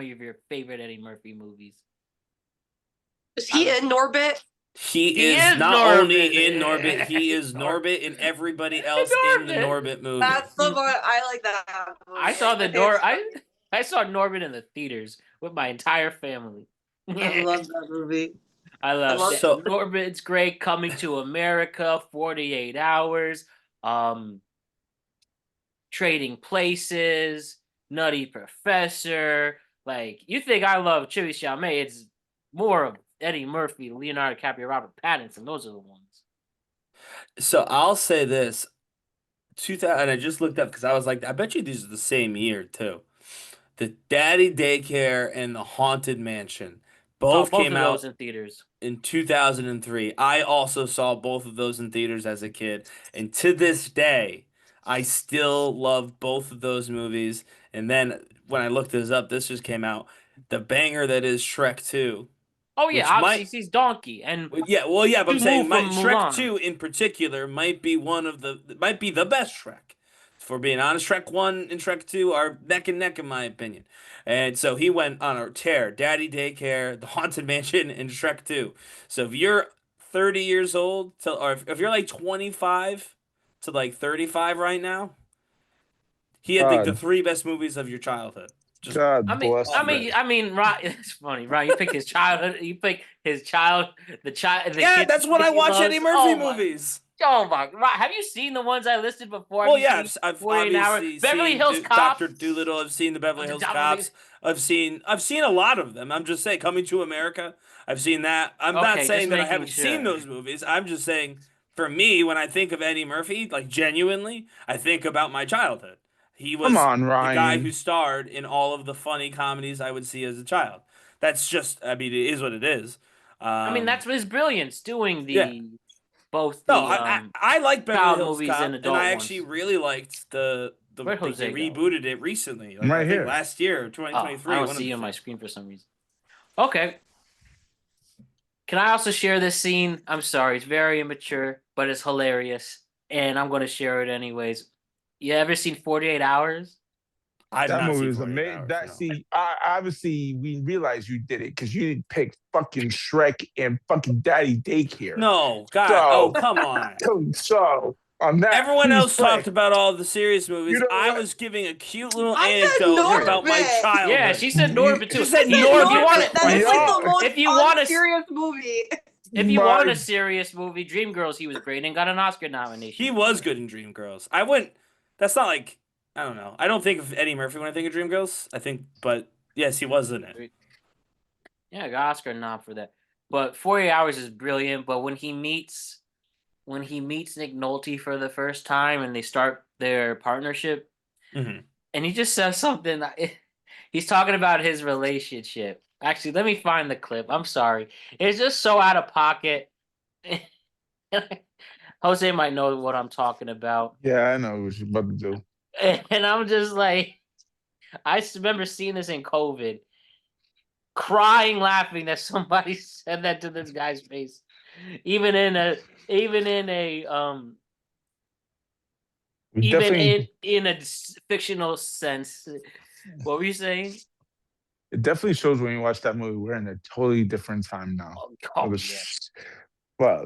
your favorite Eddie Murphy movies? Is he in Norbit? He is is not Norbit. only in Norbit, he is Norbit and everybody else in the Norbit movie. That's the one I like that movie. I saw It's- I saw Norbit in the theaters with my entire family. I love that movie. I love love- it. So- Norbit's great. Coming to America, 48 Hours, Trading Places, Nutty Professor. Like, you think I love Timothée Chalamet, it's more of Eddie Murphy, Leonardo DiCaprio, Robert Pattinson. Those are the ones. So I'll say this. 2000, and I just looked up because I was like, I bet you these are the same year too. The Daddy Daycare and the Haunted Mansion both came of out those in theaters. in 2003. I also saw both of those in theaters as a kid, and to this day, I still love both of those movies. And then when I looked this up, this just came out. The banger that is Shrek 2. Oh yeah, Which obviously he's Donkey, and Well, yeah, but I'm Two saying move from Shrek Mulan. 2 in particular might be the best Shrek. For being honest, Shrek 1 and Shrek 2 are neck and neck in my opinion. And so he went on a tear. Daddy Daycare, The Haunted Mansion, and Shrek 2. So if you're 30 years old, or if you're like 25 to like 35 right now, he had like the God. 3 best movies of your childhood. Just God I mean, bless I mean, Ryan, it's funny, Ryan. You pick his childhood. You pick the child. yeah, kid that's when I he watch loves. Eddie Murphy Oh my, movies. oh my! Ryan, have you seen the ones I listed before? Well, Have you yeah, seen I've 48 Hours? obviously Beverly seen Hills Cop. Dr. Doolittle. I've seen the Beverly Hills Beverly- Cops. I've seen a lot of them. I'm just saying, Coming to America. I've seen that. I'm not Okay, saying just that I making haven't seen sure. those movies. I'm just saying, for me, when I think of Eddie Murphy, like genuinely, I think about my childhood. He was Come on, the guy Ryan. who starred in all of the funny comedies I would see as a child. That's just, I mean, it is what it is. I mean, that's his brilliance doing yeah. both No, the I like Beverly child Hills movies and Cop, and adult I ones. actually really liked the Where'd like they Jose go? rebooted it recently. Like I'm right I think here. last year, Oh, 2023. I don't one of see the you on my two. screen for some reason. Okay. Can I also share this scene? I'm sorry, it's very immature, but it's hilarious, and I'm going to share it anyways. You ever seen 48 Hours? I've That not movie seen was 48 amazing. Hours. That No. see, obviously we realized you did it because you didn't pick fucking Shrek and fucking Daddy Daycare. No, God. So- Oh, come on. So on that, Everyone please else play. talked about all the serious movies. You know I what? was giving a cute little I said anecdote about my Norbit. childhood. Yeah, she said Norbit too. She said You Norbit. know, if you want Norbit, that is like the most if you want a serious movie. if you My- want a serious movie, Dreamgirls, he was great and got an Oscar nomination. He was good in Dreamgirls. I wouldn't. That's not like I don't know. I don't think of Eddie Murphy when I think of Dreamgirls. I think, but yes, he was in it. Yeah, got Oscar nom for that. But 48 Hours is brilliant. But when he meets Nick Nolte for the first time and they start their partnership, Mhm. and he just says something. He's talking about his relationship. Actually, let me find the clip. I'm sorry. It's just so out of pocket. Jose might know what I'm talking about. Yeah, I know what you're about to do. And I'm just like, I remember seeing this in COVID, crying, laughing that somebody said that to this guy's face, even in a We even definitely, in a fictional sense. What were you saying? it definitely shows when you watch that movie. We're in a totally different time now. Oh, It was- yeah. Well,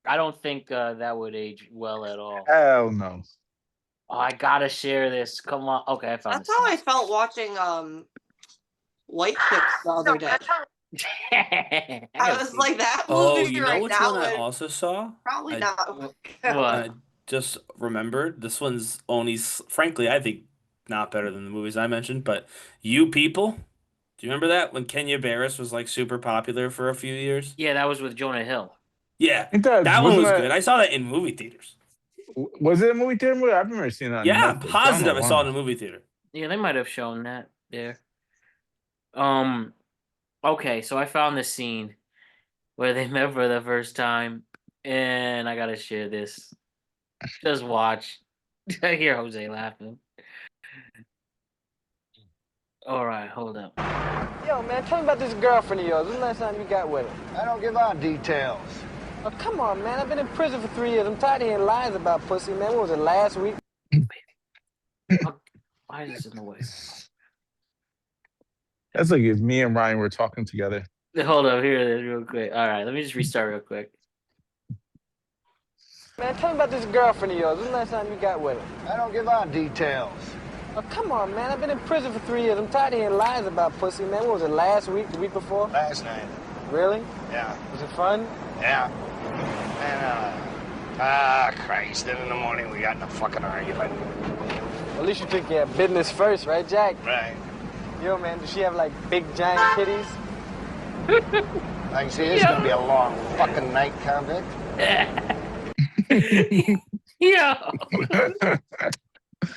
I don't think that would age well at all. hell no. Oh, I gotta share this. Come on. Okay, I found That's how I felt watching White Chicks the other day. I was like, that movie Oh, you know right which now one I is also saw? probably I- not. What? I just remembered. This one's only, frankly, I think not better than the movies I mentioned. But You People. Do you remember that when Kenya Barris was like super popular for a few years? Yeah, that was with Jonah Hill. Yeah, Ain't that one wasn't was that- good. I saw that in movie theaters. Was it a movie theater movie? I've never seen that. on Yeah, I'm Netflix. positive I don't know saw it in why. a movie theater. Yeah, they might have shown that there. Okay, so I found this scene where they met for the first time, and I gotta share this. Just watch. I hear Jose laughing. All right, hold up. Yo, man, tell me about this girlfriend of yours. When's the last time you got with her? I don't give out details. Oh, come on, man. I've been in prison for 3 years. I'm tired of hearing lies about pussy, man. What was it, last week? Why is this in the way? That's like if me and Ryan were talking together. Hold up, here it is real quick. All right, let me just restart real quick. Man, tell me about this girlfriend of yours. When's the last time you got with her? I don't give out details. Oh, come on, man. I've been in prison for 3 years. I'm tired of hearing lies about pussy, man. What was it, last week, the week before? Last night. Really? Yeah. Was it fun? Yeah. And, Christ. Then in the morning, we got in a fucking argument. At least you took care of business first, right, Jack? Right. Yo, man, does she have, like, big, giant titties? I can see this is going to be a long fucking night, convict. Yeah.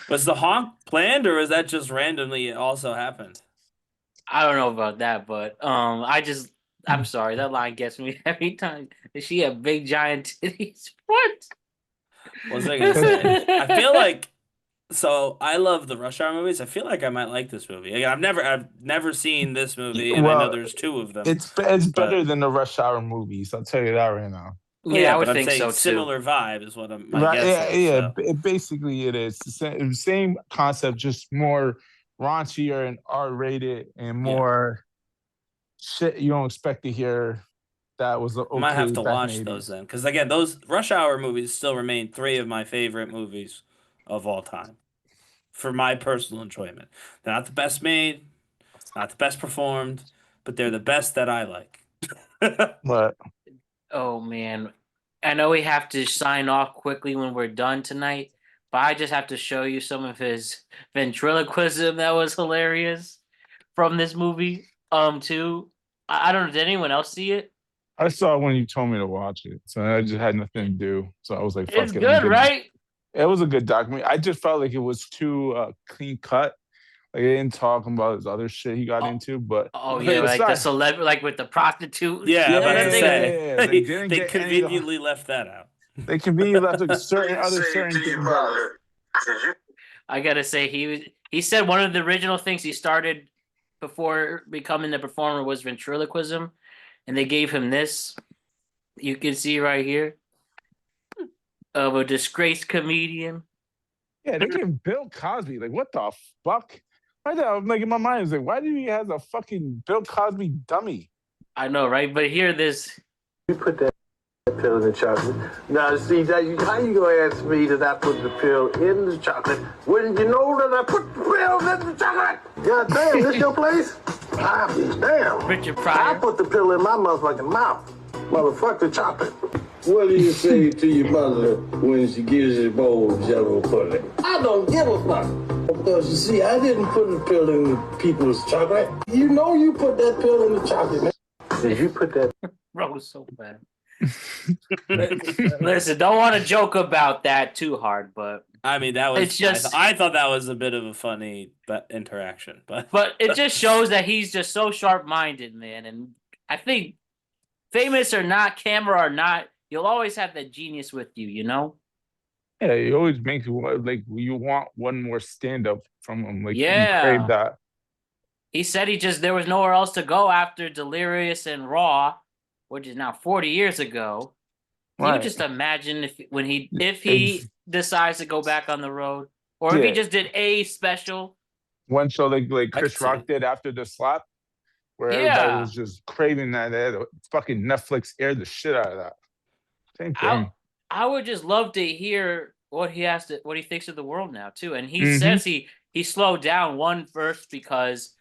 Was the honk planned, or was that just randomly it also happened? I don't know about that, but I'm sorry, that line gets me every time. Does she have big giant titties? What? What was I gonna say? I feel like I love the Rush Hour movies. I feel like I might like this movie. Again, I've never seen this movie, and I know there's 2 of them. It's better than the Rush Hour movies. I'll tell you that right now. Yeah, I would but think I'm saying so too. similar vibe is what my guess is. Yeah. So. Basically, it is the same concept, just more raunchier and R-rated and more shit you don't expect to hear. That was okay. Might have to back watch in the 80s. those then, because again, those Rush Hour movies still remain 3 of my favorite movies of all time, for my personal enjoyment. They're not the best made, not the best performed, but they're the best that I like. But Oh man, I know we have to sign off quickly when we're done tonight, but I just have to show you some of his ventriloquism that was hilarious from this movie. Too. I don't know. Did anyone else see it? I saw it when you told me to watch it, so I just had nothing to do. So I was like, "Fuck It's it." good, right? It was a good documentary. I just felt like it was too clean cut. Like, they didn't talk about his other shit he got into, but yeah, like the celebrity, like with the prostitute. Yeah, Yeah, I was about to say. They didn't They get conveniently left that out. They conveniently left like certain things out. I gotta say, he said one of the original things he started before becoming the performer was ventriloquism, and they gave him this. You can see right here of a disgraced comedian. Yeah, they gave Bill Cosby. Like, what the fuck? Right now, I'm like in my mind, I was like, why do he have a fucking Bill Cosby dummy? I know, right? But hear this. You put that pill in the chocolate. Now, see, how you gonna ask me that I put the pill in the chocolate when you know that I put the pill in the chocolate? God damn, this your place? Damn. Richard Pryor. I put the pill in my motherfucking mouth. Motherfucker, chocolate. What do you say to your mother when she gives you a bowl of Jello pudding? I don't give a fuck. Because you see, I didn't put the pill in people's chocolate. You know you put that pill in the chocolate, man. Did you put that? Bro, so bad. Listen, don't want to joke about that too hard, but I mean, that was it's just. I thought that was a bit of a funny interaction, but it just shows that he's just so sharp-minded, man. And I think, famous or not, camera or not, you'll always have that genius with you, you know? Yeah, he always makes like you want one more stand-up from him. Like, Yeah. you crave that. He said there was nowhere else to go after Delirious and Raw, which is now 40 years ago. Can Right. you just imagine if he decides to go back on the road, or if he just did a special? One show like Chris Rock did after the slap, where everybody was just craving that. They had fucking Netflix aired the shit out of that. Same thing. I would just love to hear what he thinks of the world now too. And he says he slowed down first because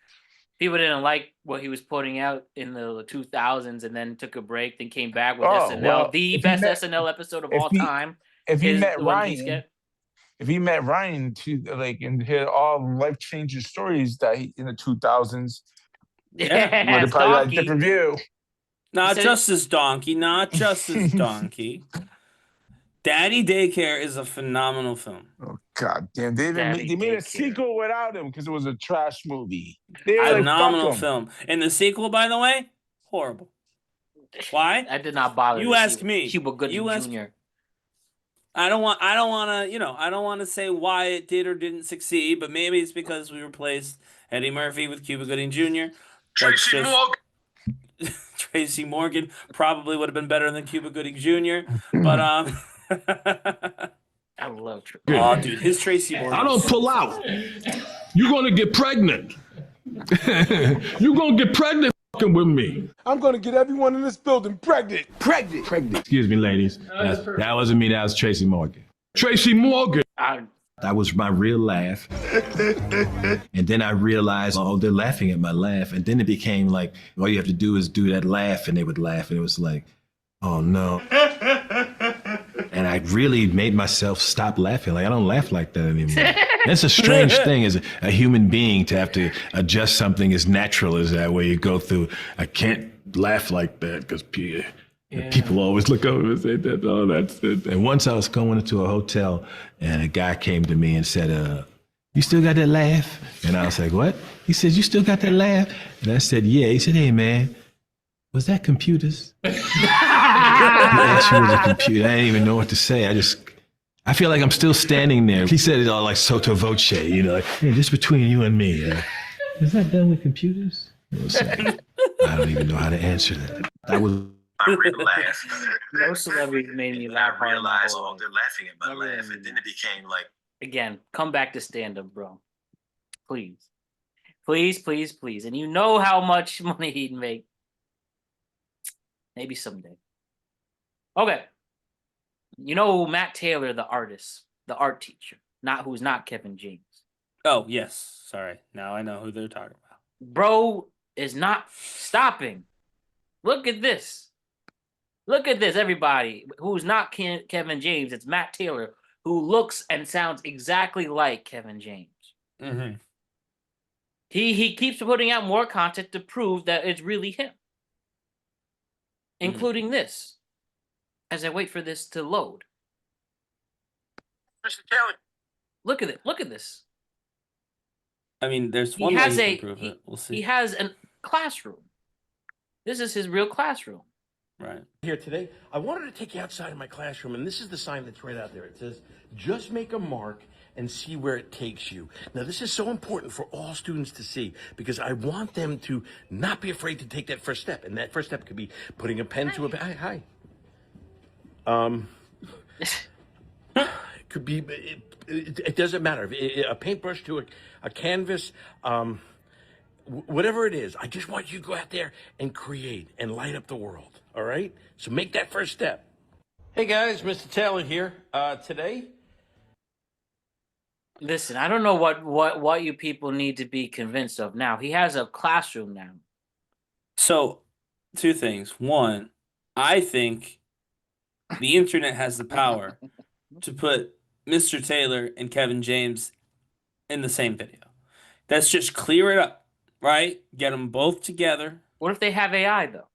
people didn't like what he was putting out in the 2000s, and then took a break, then came back with SNL, well, the best SNL episode of all time. If he met the one Ryan, and hear all life-changing stories that in the 2000s, would have probably had a different view. Not just as donkey. Daddy Daycare is a phenomenal film. Oh, God damn. They made a sequel without him because it was a trash movie. Phenomenal film. And the sequel, by the way, horrible. Why? That did not bother You me. ask me. Cuba Gooding You ask- Jr. I don't want to say why it did or didn't succeed, but maybe it's because we replaced Eddie Murphy with Cuba Gooding Jr. Tracy Morgan. Tracy Morgan probably would have been better than Cuba Gooding Jr. But I love Tracy. oh, dude, his Tracy Morgan. I don't pull out. You're gonna get pregnant. You're gonna get pregnant fucking with me. I'm gonna get everyone in this building pregnant. Pregnant. Excuse me, ladies. That wasn't me. That was Tracy Morgan. Tracy Morgan. That was my real laugh. And then I realized, oh, they're laughing at my laugh. And then it became like, all you have to do is do that laugh, and they would laugh. And it was like, oh no. And I really made myself stop laughing. Like, I don't laugh like that anymore. That's a strange thing as a human being to have to adjust something as natural as that, where you go through, I can't laugh like that because people always look over and say that, oh, that's it. And once I was going into a hotel and a guy came to me and said, you still got that laugh? And I was like, what? He said, you still got that laugh? And I said, yeah. He said, hey, man, was that computers? Yeah, she was a computer. I didn't even know what to say. I feel like I'm still standing there. He said it all like sotto voce, like, hey, just between you and me. Is that done with computers? I don't even know how to answer that. That was... I laugh. No celebrities made me laugh hard. I realized, oh, they're laughing at my laugh, and then it became like, again, come back to stand up, bro. Please. Please, please, please. And you know how much money he'd make. Maybe someday. Okay. You know Matt Taylor, the artist, the art teacher, who's not Kevin James. Oh, yes. Sorry. Now I know who they're talking about. Bro is not stopping. Look at this. Look at this, everybody. Who's not Kevin James? It's Matt Taylor, who looks and sounds exactly like Kevin James. Mm-hmm. He keeps putting out more content to prove that it's really him. Including this. As I wait for this to load. Mr. Taylor. Look at it. Look at this. I mean, there's He one way has you can prove it. We'll see. He has a classroom. This is his real classroom. Right. Here today, I wanted to take you outside of my classroom, and this is the sign that's right out there. It says, just make a mark and see where it takes you. Now, this is so important for all students to see because I want them to not be afraid to take that first step. And that first step could be putting a pen to a... Hi. It could be... It doesn't matter. A paintbrush to a canvas... whatever it is, I just want you to go out there and create and light up the world, all right? So make that first step. Hey guys, Mr. Taylor here. Today... Listen, I don't know what you people need to be convinced of now. He has a classroom now. So, two things. One, I think the internet has the power to put Mr. Taylor and Kevin James in the same video. Let's just clear it up. Right? Get them both together. What if they have AI, though?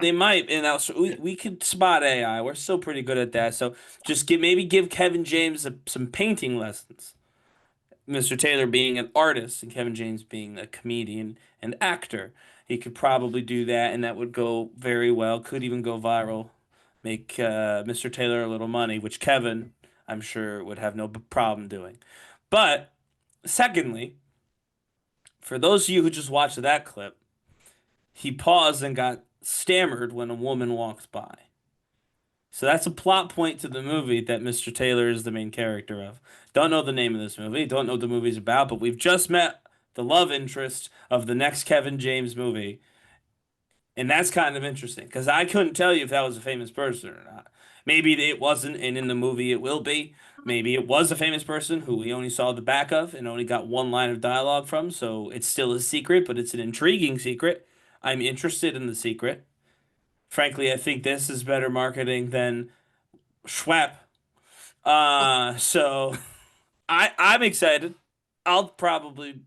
They might. And also, we could spot AI. We're still pretty good at that. So just give Kevin James some painting lessons. Mr. Taylor being an artist and Kevin James being a comedian and actor. He could probably do that, and that would go very well. Could even go viral. Make Mr. Taylor a little money, which Kevin, I'm sure, would have no problem doing. But, secondly... For those of you who just watched that clip, he paused and got stammered when a woman walked by. So that's a plot point to the movie that Mr. Taylor is the main character of. Don't know the name of this movie, don't know what the movie's about, but we've just met the love interest of the next Kevin James movie. And that's kind of interesting, because I couldn't tell you if that was a famous person or not. Maybe it wasn't, and in the movie it will be. Maybe it was a famous person who we only saw the back of and only got one line of dialogue from, so it's still a secret, but it's an intriguing secret. I'm interested in the secret. Frankly, I think this is better marketing than Schwepp. So I'm excited. I'll probably...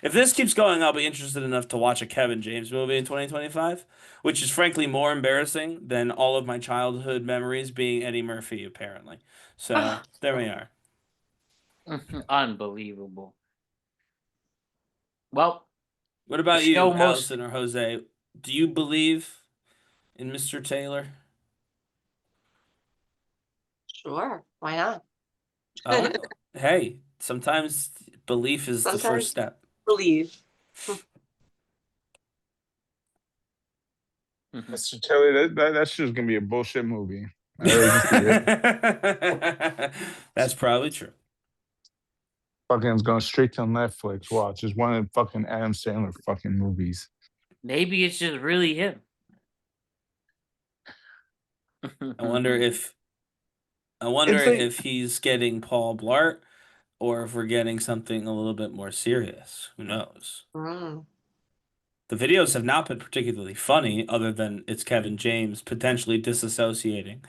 If this keeps going, I'll be interested enough to watch a Kevin James movie in 2025, which is frankly more embarrassing than all of my childhood memories being Eddie Murphy, apparently. So there we are. Unbelievable. Well, what about you, Allison or Jose? Do you believe in Mr. Taylor? Sure, why not? Hey, sometimes belief is the first Sometimes step. believe. Mr. Taylor, that's just gonna be a bullshit movie. I already can see it. That's probably true. Fucking it's going straight to Netflix. Watch. It's one of the fucking Adam Sandler fucking movies. Maybe it's just really him. I wonder if It's like if he's getting Paul Blart or if we're getting something a little bit more serious. Who knows? Mm. The videos have not been particularly funny, other than it's Kevin James potentially disassociating.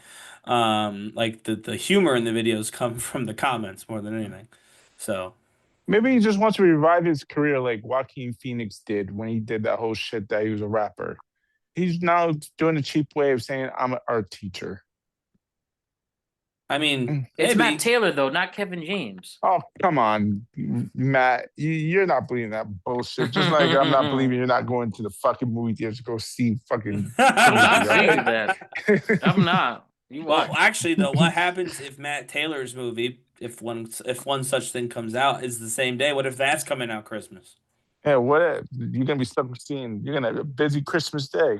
Like the humor in the videos come from the comments more than anything. So maybe he just wants to revive his career like Joaquin Phoenix did when he did that whole shit that he was a rapper. He's now doing a cheap way of saying I'm an art teacher. I mean, It's maybe. Matt Taylor though, not Kevin James. Oh, come on, Matt. You're not believing that bullshit. Just like I'm not believing you're not going to the fucking movie theater to go see fucking. I'm not Timothy, saying right? that. I'm not. You watch. Well, actually, though, what happens if Matt Taylor's movie, if one such thing comes out, is the same day? What if that's coming out Christmas? Yeah, what you're gonna be stuck seeing? You're gonna have a busy Christmas day.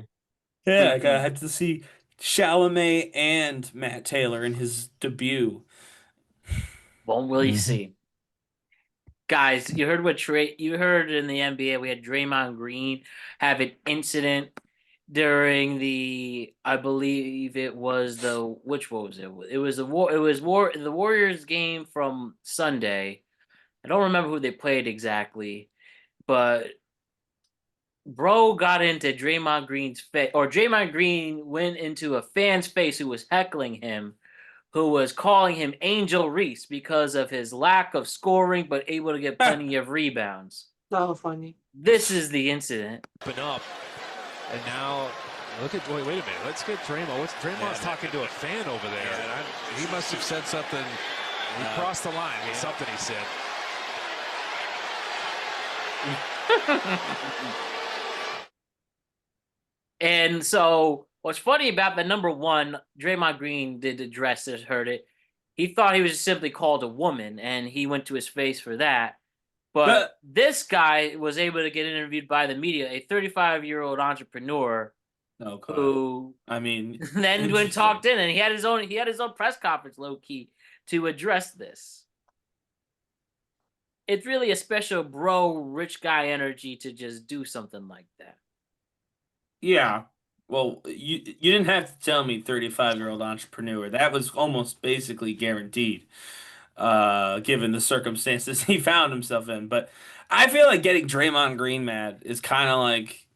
Yeah, like I had to see Chalamet and Matt Taylor in his debut. Won't really Mhm. see. Guys, you heard what you heard in the NBA. We had Draymond Green have an incident during I believe it was what was it? It was the Warriors game from Sunday. I don't remember who they played exactly, but bro got into Draymond Green's face, or Draymond Green went into a fan's face who was heckling him, who was calling him Angel Reese because of his lack of scoring, but able to get plenty of rebounds. So funny. This is the incident. Open up, and now look at wait a minute. Let's get Draymond. Draymond's talking to a fan over there, and he must have said something. He crossed the line with something he said. And so what's funny about that, number one, Draymond Green did address this, heard it. He thought he was just simply called a woman, and he went to his face for that. But this guy was able to get interviewed by the media, a 35-year-old entrepreneur who I mean, then went talked in, and he had his own press conference, low key, to address this. It's really a special bro rich guy energy to just do something like that. Yeah. Well, you didn't have to tell me 35-year-old entrepreneur. That was almost basically guaranteed, given the circumstances he found himself in. But I feel like getting Draymond Green mad is kind of like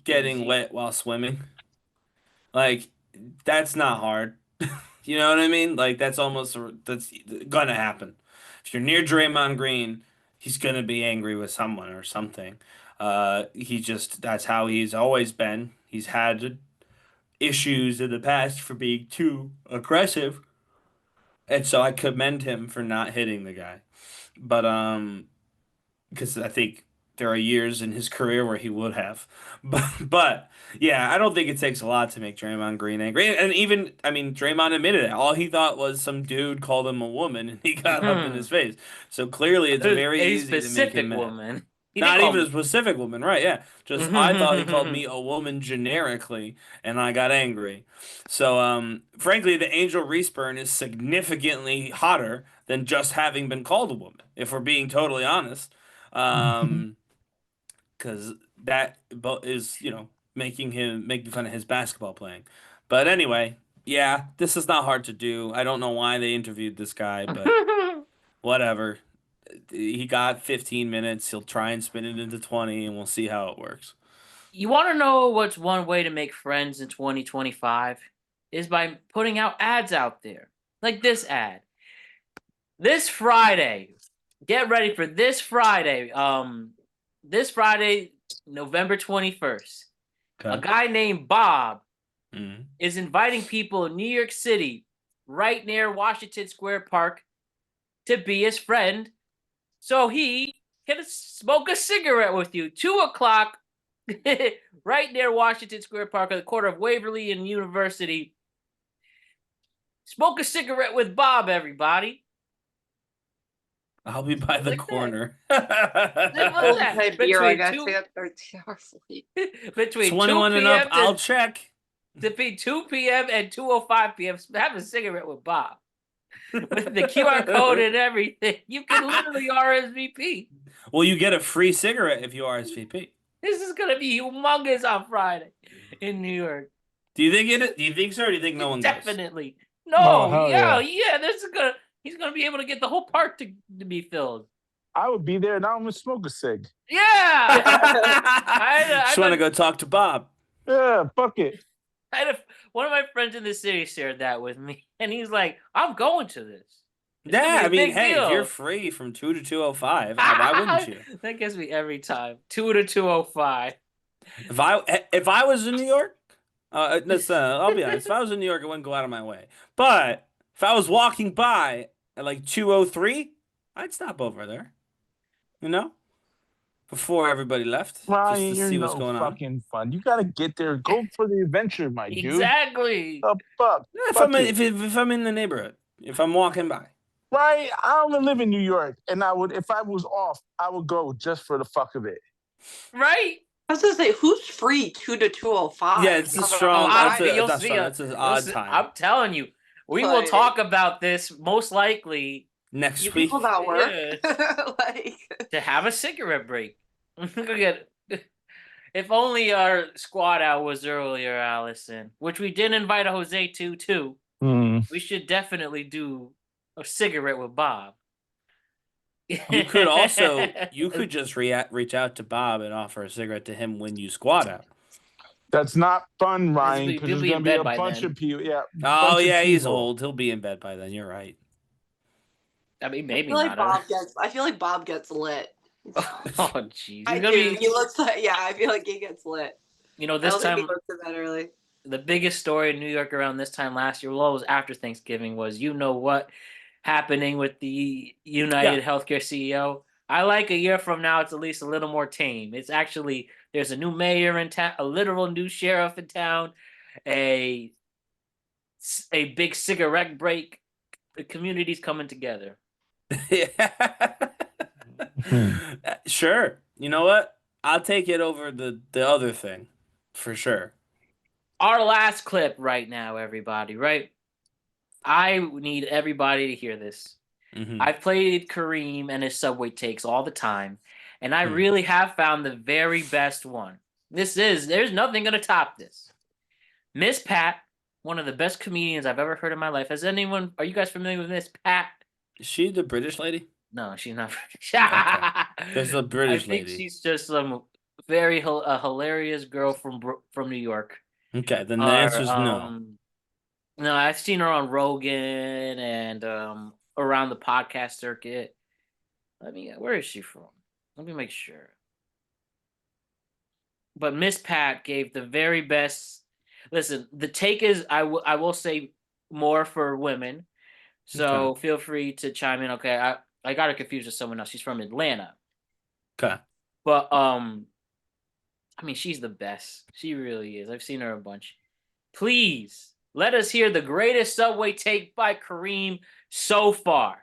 getting wet while swimming. Like, that's not hard. You know what I mean? Like, that's gonna happen. If you're near Draymond Green, he's gonna be angry with someone or something. That's how he's always been. He's had issues in the past for being too aggressive. And so I commend him for not hitting the guy. But because I think there are years in his career where he would have. But yeah, I don't think it takes a lot to make Draymond Green angry. And even, I mean, Draymond admitted it. All he thought was some dude called him a woman and he got up in his face. So clearly it's very easy to make him mad. Woman. Not even a specific woman, right? Yeah. Just I thought he called me a woman generically, and I got angry. So, frankly, the Angel Reese burn is significantly hotter than just having been called a woman, if we're being totally honest. Because that is, making fun of his basketball playing. But anyway, yeah, this is not hard to do. I don't know why they interviewed this guy, but whatever. He got 15 minutes. He'll try and spin it into 20, and we'll see how it works. You want to know what's one way to make friends in 2025? Is by putting out ads out there. Like this ad. This Friday. Get ready for this Friday. This Friday, November 21st. Okay. A guy named Bob is inviting people in New York City, right near Washington Square Park, to be his friend. So he can smoke a cigarette with you. 2:00 right near Washington Square Park at the corner of Waverly and University. Smoke a cigarette with Bob, everybody. I'll be by the corner. Simple as that. My beer, I Between got two, to get 13 hours sleep. between 21 2 and p.m. up, I'll check. between 2 p.m. and 2:05 p.m. Have a cigarette with Bob. With the QR code and everything. You can literally RSVP. Well, you get a free cigarette if you RSVP. This is going to be humongous on Friday in New York. Do you think it? Do you think so, or do you think no one goes? Definitely. No, Oh, hell yeah. He's gonna be able to get the whole park to be filled. I would be there and I'm gonna smoke a cig. Yeah. Just want to go talk to Bob. Yeah, fuck it. One of my friends in the city shared that with me, and he's like, "I'm going to this." It's Yeah, gonna be a I mean, big hey, deal. if you're free from 2 to 2:05, why wouldn't you? That gets me every time. 2 to 2:05. If I was in New York, I'll be honest. If I was in New York, I wouldn't go out of my way. But if I was walking by at like 2:03, I'd stop over there. You know, before everybody left, Ryan, just to you're see no what's going on. fucking fun. You gotta get there. Go for the adventure, my dude. Exactly. The fuck? Yeah, if Fuck it. if I'm in the neighborhood, if I'm walking by. Right? I don't live in New York, and if I was off, I would go just for the fuck of it. Right? I was gonna say, who's free 2 to 2:05? Yeah, it's a strong. That's an odd time. I'm telling you, we will Like- talk about this most likely Next You week. people that work, Yeah. like, to have a cigarette break. If only our squad out was earlier, Allison, which we did invite Jose to too. We should definitely do a cigarette with Bob. You could also, just reach out to Bob and offer a cigarette to him when you squat out. That's not fun, Ryan, He'll because be there's in gonna be bed a by bunch then. of people. Yeah. Oh bunch of yeah, he's people. old. He'll be in bed by then. You're right. I mean, I maybe feel like not. I feel like Bob gets lit. Oh, jeez. I do. He looks like, yeah, I feel like he gets lit. You know, I this don't think time, he goes to bed early. the biggest story in New York around this time last year, well, it was after Thanksgiving, was you know what happening with the United Healthcare CEO. I like a year from now, it's at least a little more tame. It's actually, there's a new mayor in town, a literal new sheriff in town, a big cigarette break. The community's coming together. Sure. You know what? I'll take it over the other thing, for sure. Our last clip right now, everybody, right? I need everybody to hear this. I've played Kareem and his Subway takes all the time, and I really have found the very best one. There's nothing going to top this. Ms.Pat, one of the best comedians I've ever heard in my life. Are you guys familiar with Ms.Pat? Is she the British lady? No, she's not British. Okay. There's a British I think lady. she's just some very hilarious girl from New York. Okay, then the answer's no. No, I've seen her on Rogan and around the podcast circuit. Where is she from? Let me make sure. But Ms.Pat gave the very best. Listen, the take is I will say more for women, so feel free to chime in. Okay, I got her confused with someone else. She's from Atlanta. Okay, but she's the best. She really is. I've seen her a bunch. Please let us hear the greatest Subway take by Kareem so far.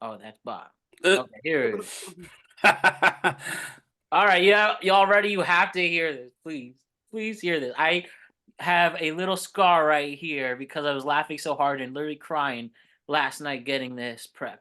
Oh, that's Bob. Okay, here it is. All right, y'all ready? You have to hear this. Please hear this. I have a little scar right here because I was laughing so hard and literally crying last night getting this prep.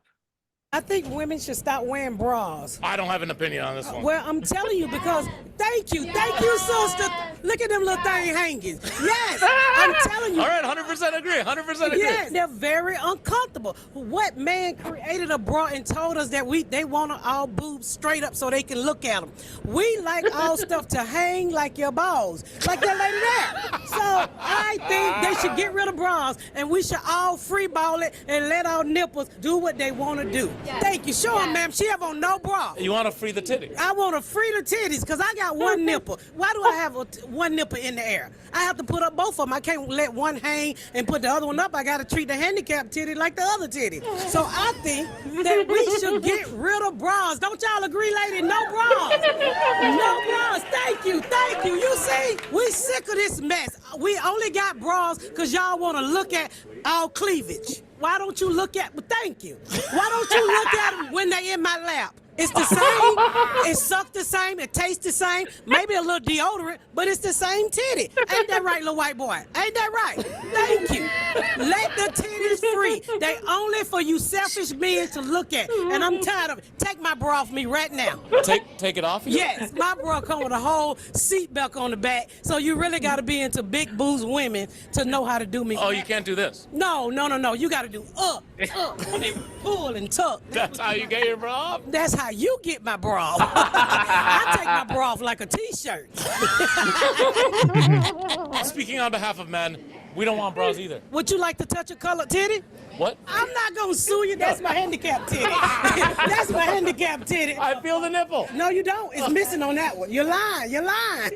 I think women should stop wearing bras. I don't have an opinion on this one. Well, I'm telling you because thank you, sister. Look at them little thing hanging. Yes, I'm telling you. All right, 100% agree. 100% agree. Yes, they're very uncomfortable. What man created a bra and told us that they want all boobs straight up so they can look at them? We like all stuff to hang like your balls, like that lady there. So I think they should get rid of bras and we should all free ball it and let our nipples do what they want to do. Yes. Thank you. Show them, ma'am. She have on no bra. You want to free the titties? I want to free the titties because I got one nipple. Why do I have one nipple in the air. I have to put up both of them. I can't let one hang and put the other one up. I got to treat the handicapped titty like the other titty. So I think that we should get rid of bras. Don't y'all agree, lady? No bras. No bras. Thank you. Thank you. You see, we sick of this mess. We only got bras because y'all want to look at our cleavage. Why don't you look at, well, thank you. Why don't you look at them when they in my lap? It's the same. It sucks the same. It tastes the same. Maybe a little deodorant, but it's the same titty. Ain't that right, little white boy? Ain't that right? Thank you. Let the titties free. They only for you selfish men to look at. And I'm tired of it. Take my bra off me right now. Take it off? Yes, my bra come with a whole seat belt on the back. So you really got to be into big boobs women to know how to do me. Oh, you can't do this. No. You got to do up, pull and tuck. That's how you get your bra off? That's how you get my bra off. I take my bra off like a t-shirt. Speaking on behalf of men, we don't want bras either. Would you like to touch a colored titty? What? I'm not going to sue you. That's my handicap titty. That's my handicap titty. I feel the nipple. No, you don't. It's missing on that one. You're lying.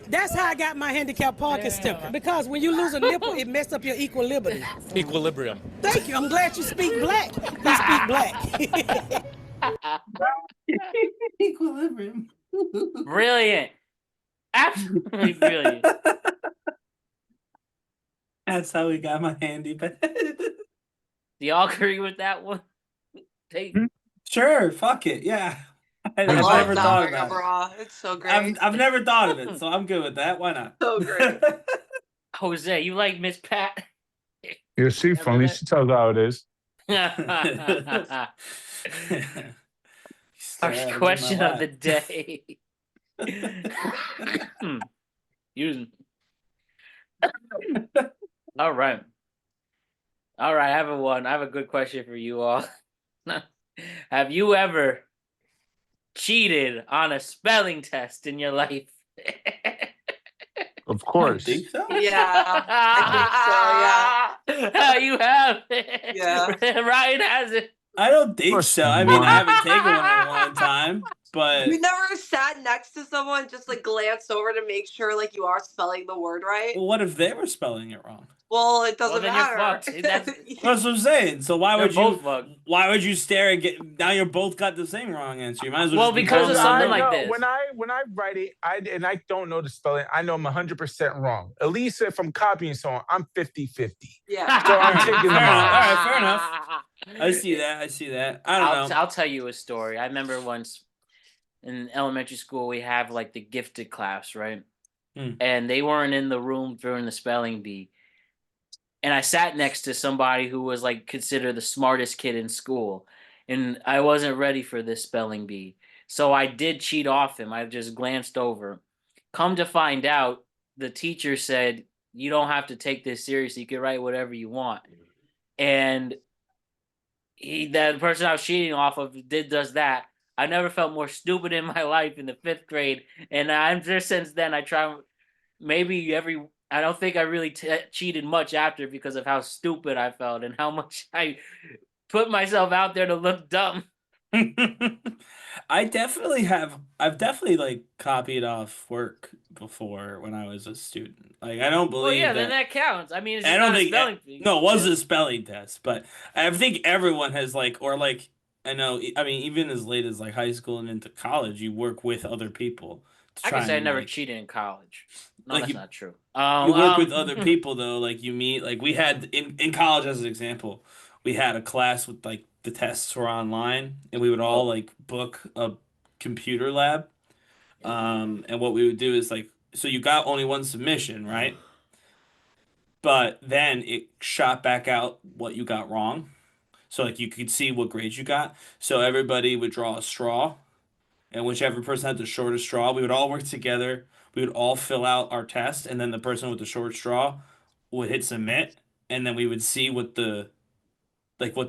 That's how I got my handicap parking sticker. Because when you lose a nipple, it messes up your equilibrium. Equilibrium. Thank you. I'm glad you speak black. You speak black. Equilibrium. Brilliant. Absolutely brilliant. That's how we got my handy bed. Do y'all agree with that one? Sure, fuck it, yeah. I've Oh, never not thought wearing a about it. bra. It's so great. I've never thought of it, so I'm good with that. Why not? So great. Jose, you like Ms.Pat? You see, from she tells how it is. Our question of the day. Using. All right. I have a good question for you all. Have you ever cheated on a spelling test in your life? Of course. I think so. Yeah, I think so. Yeah. You have. Yeah. Ryan has it. I don't think so. I mean, I haven't taken one in a long time, but You never sat next to someone, just like glanced over to make sure like you are spelling the word right? what if they were spelling it wrong? Well, it doesn't then you're matter. fucked. That's That's what I'm saying. So why would both you? fucked. Why would you stare and get? Now you're both got the same wrong answer. You might as well. Well, just be because calm of down. something like No, this. when I write it, I don't know the spelling. I know I'm 100% wrong. At least if I'm copying someone, I'm 50-50. Yeah. So I'm taking them All out. right, fair enough. I see that. I don't know. I'll tell you a story. I remember once in elementary school we have like the gifted class, right? And they weren't in the room during the spelling bee. And I sat next to somebody who was like considered the smartest kid in school. And I wasn't ready for this spelling bee. So I did cheat off him. I just glanced over. Come to find out, the teacher said, you don't have to take this seriously. You can write whatever you want. And that person I was cheating off of does that. I never felt more stupid in my life in the 5th grade. And I'm just since then, I try maybe I don't think I really cheated much after because of how stupid I felt and how much I put myself out there to look dumb. I've definitely like copied off work before when I was a student. Like I don't believe Well, yeah, that. then that counts. I mean, it's I just don't not a think spelling bee. no, it was a spelling test, but I think everyone has I know. I mean, even as late as like high school and into college, you work with other people. I can say I and, never like, cheated in college. No, like that's you- not true. You work with other people though, like you meet. Like we had in college, as an example, we had a class with like the tests were online, and we would all like book a computer lab. And what we would do is like, so you got only one submission, right? But then it shot back out what you got wrong. So like you could see what grades you got. So everybody would draw a straw, and whichever person had the shortest straw, we would all work together. We would all fill out our test, and then the person with the short straw would hit submit, and then we would see what the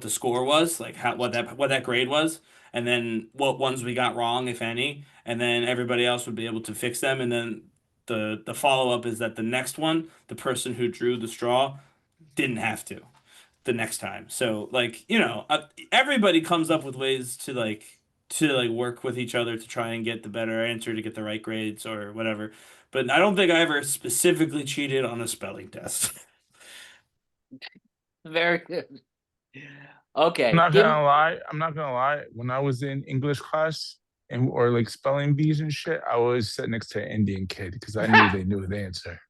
score was, like what that grade was, and then what ones we got wrong, if any, and then everybody else would be able to fix them, and then the follow up is that the next one, the person who drew the straw didn't have to the next time. So like everybody comes up with ways to like to like work with each other to try and get the better answer, to get the right grades or whatever. But I don't think I ever specifically cheated on a spelling test. Very good. I'm Okay. not gonna lie. I'm not gonna lie. When I was in English class or like spelling bees and shit, I always sit next to an Indian kid because I knew they knew the answer.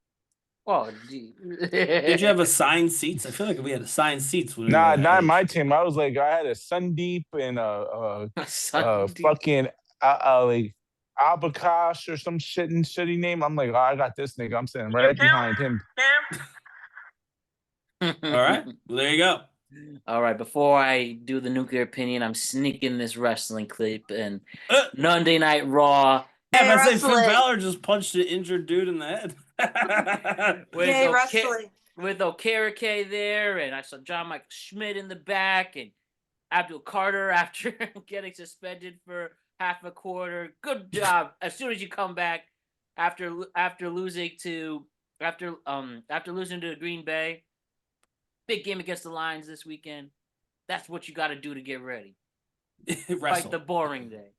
Oh, Did you have assigned seats? I feel like we had assigned seats when we were Nah, that not age. my team. I was like, I had a Sundeep and a Sundeep. fucking like Abakosh or some shitty name. I'm like, oh, I got this nigga. I'm sitting right behind him. All right, well, there you go. All right, before I do the nuclear opinion, I'm sneaking this wrestling clip and Monday Night Raw. Yeah, I say Finn Balor just punched an injured dude in the head. With Okereke there, and I saw John Michael Schmidt in the back, and Abdul Carter after getting suspended for half a quarter. Good job. As soon as you come back after losing to Green Bay, big game against the Lions this weekend. That's what you got to do to get ready. Fight the boring day.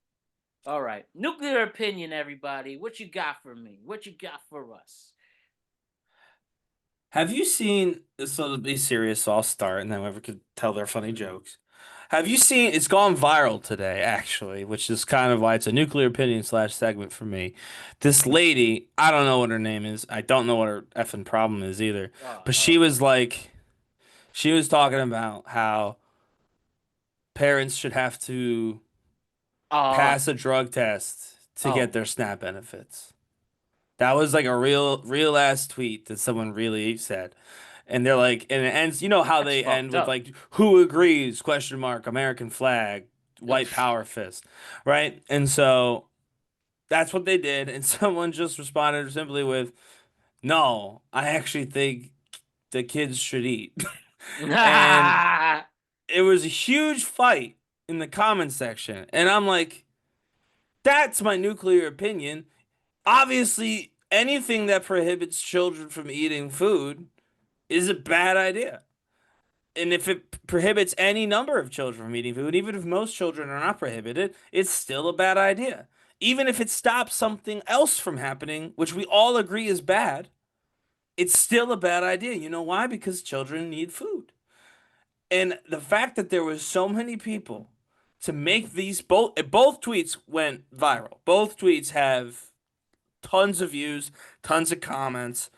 All right, nuclear opinion, everybody. What you got for me? What you got for us? Have you seen, this will be serious, so I'll start, and then whoever could tell their funny jokes. Have you seen, it's gone viral today, actually, which is kind of why it's a nuclear opinion / segment for me. This lady, I don't know what her name is. I don't know what her effing problem is either. But she was talking about how parents should have to pass a drug test to get their SNAP benefits. That was like a real ass tweet that someone really said. And they're like, and it ends, you know how they end with like, who agrees, ? American flag, white power fist, right? And so that's what they did. And someone just responded simply with, no, I actually think the kids should eat. And it was a huge fight in the comment section. And I'm like, that's my nuclear opinion. Obviously, anything that prohibits children from eating food is a bad idea. And if it prohibits any number of children from eating food, even if most children are not prohibited, it's still a bad idea. Even if it stops something else from happening, which we all agree is bad, it's still a bad idea. You know why? Because children need food. And the fact that there was so many people to make these both tweets went viral. Both tweets have tons of views, tons of comments.